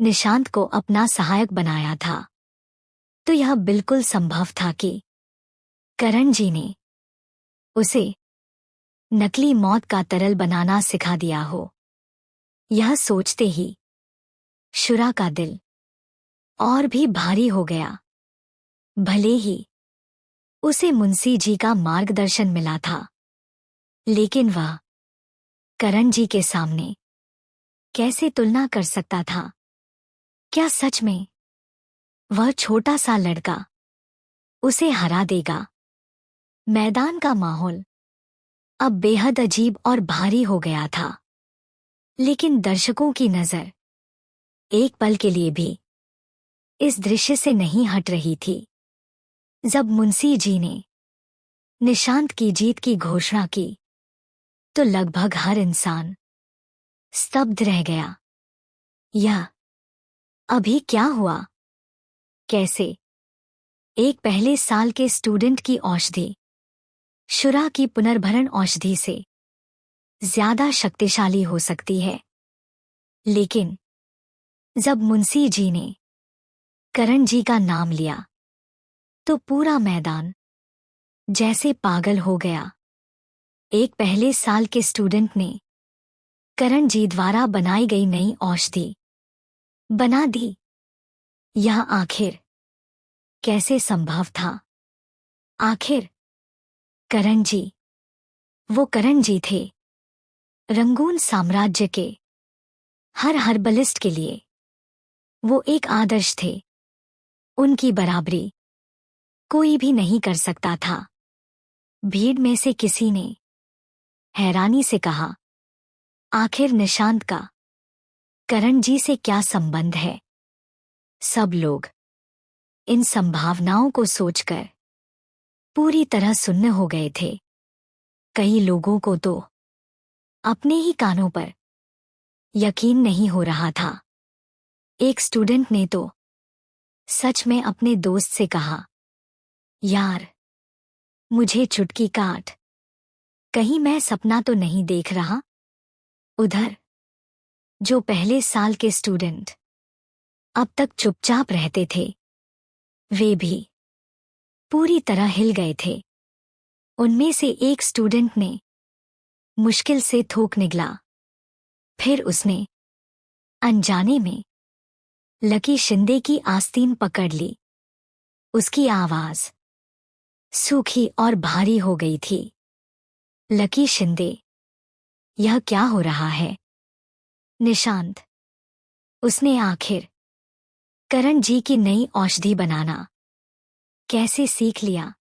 निशांत को अपना सहायक बनाया था। तो यह बिल्कुल संभव था कि करण जी ने उसे नकली मौत का तरल बनाना सिखा दिया हो। यह सोचते ही शुरा का दिल और भी भारी हो गया। भले ही उसे मुंशी जी का मार्गदर्शन मिला था, लेकिन वह करण जी के सामने कैसे तुलना कर सकता था? क्या सच में वह छोटा सा लड़का उसे हरा देगा। मैदान का माहौल अब बेहद अजीब और भारी हो गया था, लेकिन दर्शकों की नजर एक पल के लिए भी इस दृश्य से नहीं हट रही थी। जब मुंशी जी ने निशांत की जीत की घोषणा की तो लगभग हर इंसान स्तब्ध रह गया। यह अभी क्या हुआ? कैसे एक पहले साल के स्टूडेंट की औषधि शुरा की पुनर्भरण औषधि से ज्यादा शक्तिशाली हो सकती है? लेकिन जब मुंशी जी ने करण जी का नाम लिया तो पूरा मैदान जैसे पागल हो गया। एक पहले साल के स्टूडेंट ने करण जी द्वारा बनाई गई नई औषधि बना दी। यह आखिर कैसे संभव था? आखिर करण जी, वो करण जी थे रंगून साम्राज्य के हर हर्बलिस्ट के लिए वो एक आदर्श थे। उनकी बराबरी कोई भी नहीं कर सकता था। भीड़ में से किसी ने हैरानी से कहा, आखिर निशांत का करण जी से क्या संबंध है? सब लोग इन संभावनाओं को सोचकर पूरी तरह सुन्न हो गए थे। कई लोगों को तो अपने ही कानों पर यकीन नहीं हो रहा था। एक स्टूडेंट ने तो सच में अपने दोस्त से कहा, यार, मुझे चुटकी काट, कहीं मैं सपना तो नहीं देख रहा? उधर जो पहले साल के स्टूडेंट अब तक चुपचाप रहते थे, वे भी पूरी तरह हिल गए थे। उनमें से एक स्टूडेंट ने मुश्किल से थूक निगला। फिर उसने अनजाने में लकी शिंदे की आस्तीन पकड़ ली। उसकी आवाज सूखी और भारी हो गई थी। लकी शिंदे, यह क्या हो रहा है? निशांत, उसने आखिर करण जी की नई औषधि बनाना कैसे सीख लिया?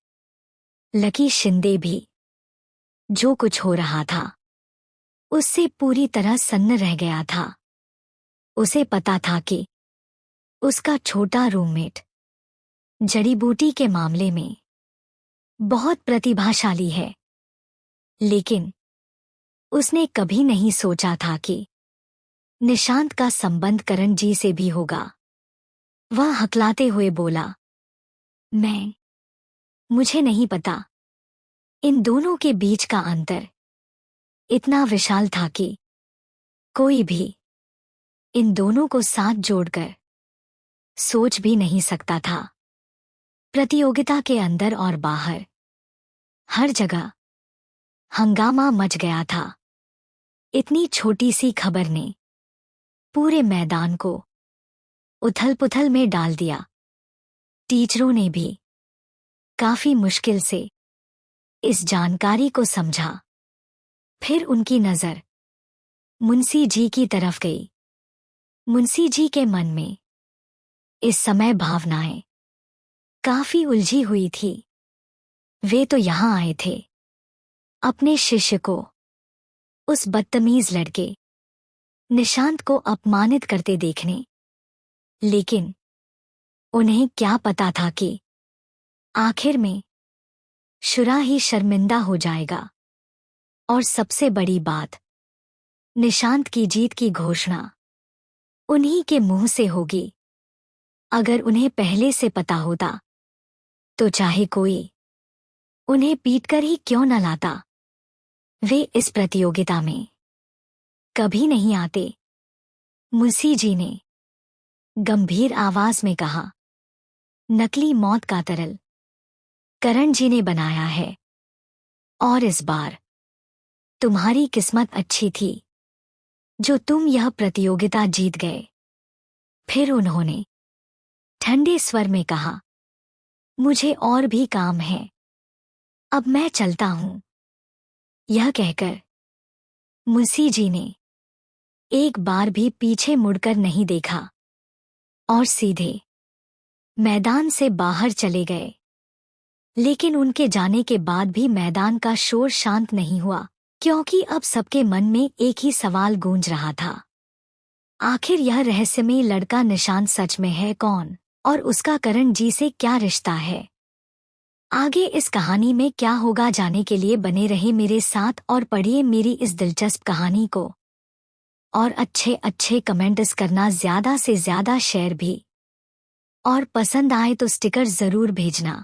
लकी शिंदे भी जो कुछ हो रहा था उससे पूरी तरह सन्न रह गया था। उसे पता था कि उसका छोटा रूममेट जड़ी बूटी के मामले में बहुत प्रतिभाशाली है, लेकिन उसने कभी नहीं सोचा था कि निशांत का संबंध करण जी से भी होगा। वह हकलाते हुए बोला, मुझे नहीं पता। इन दोनों के बीच का अंतर इतना विशाल था कि कोई भी इन दोनों को साथ जोड़कर सोच भी नहीं सकता था। प्रतियोगिता के अंदर और बाहर हर जगह हंगामा मच गया था। इतनी छोटी सी खबर ने पूरे मैदान को उथल-पुथल में डाल दिया। टीचरों ने भी काफी मुश्किल से इस जानकारी को समझा। फिर उनकी नजर मुंशी जी की तरफ गई। मुंशी जी के मन में इस समय भावनाएं काफी उलझी हुई थी। वे तो यहां आए थे अपने शिष्य को, उस बदतमीज लड़के निशांत को अपमानित करते देखने, लेकिन उन्हें क्या पता था कि आखिर में शुरा ही शर्मिंदा हो जाएगा। और सबसे बड़ी बात, निशांत की जीत की घोषणा उन्हीं के मुंह से होगी। अगर उन्हें पहले से पता होता तो चाहे कोई उन्हें पीटकर ही क्यों न लाता, वे इस प्रतियोगिता में कभी नहीं आते। मुंशी जी ने गंभीर आवाज में कहा, नकली मौत का तरल करण जी ने बनाया है, और इस बार तुम्हारी किस्मत अच्छी थी जो तुम यह प्रतियोगिता जीत गए। फिर उन्होंने ठंडे स्वर में कहा, मुझे और भी काम है, अब मैं चलता हूं। यह कहकर मुंशी जी ने एक बार भी पीछे मुड़कर नहीं देखा और सीधे मैदान से बाहर चले गए। लेकिन उनके जाने के बाद भी मैदान का शोर शांत नहीं हुआ, क्योंकि अब सबके मन में एक ही सवाल गूंज रहा था। आखिर यह रहस्यमय लड़का निशांत सच में है कौन, और उसका करण जी से क्या रिश्ता है? आगे इस कहानी में क्या होगा जानने के लिए बने रहे मेरे साथ और पढ़िए मेरी इस दिलचस्प कहानी को। और अच्छे अच्छे कमेंट्स करना, ज़्यादा से ज़्यादा शेयर भी, और पसंद आए तो स्टिकर ज़रूर भेजना।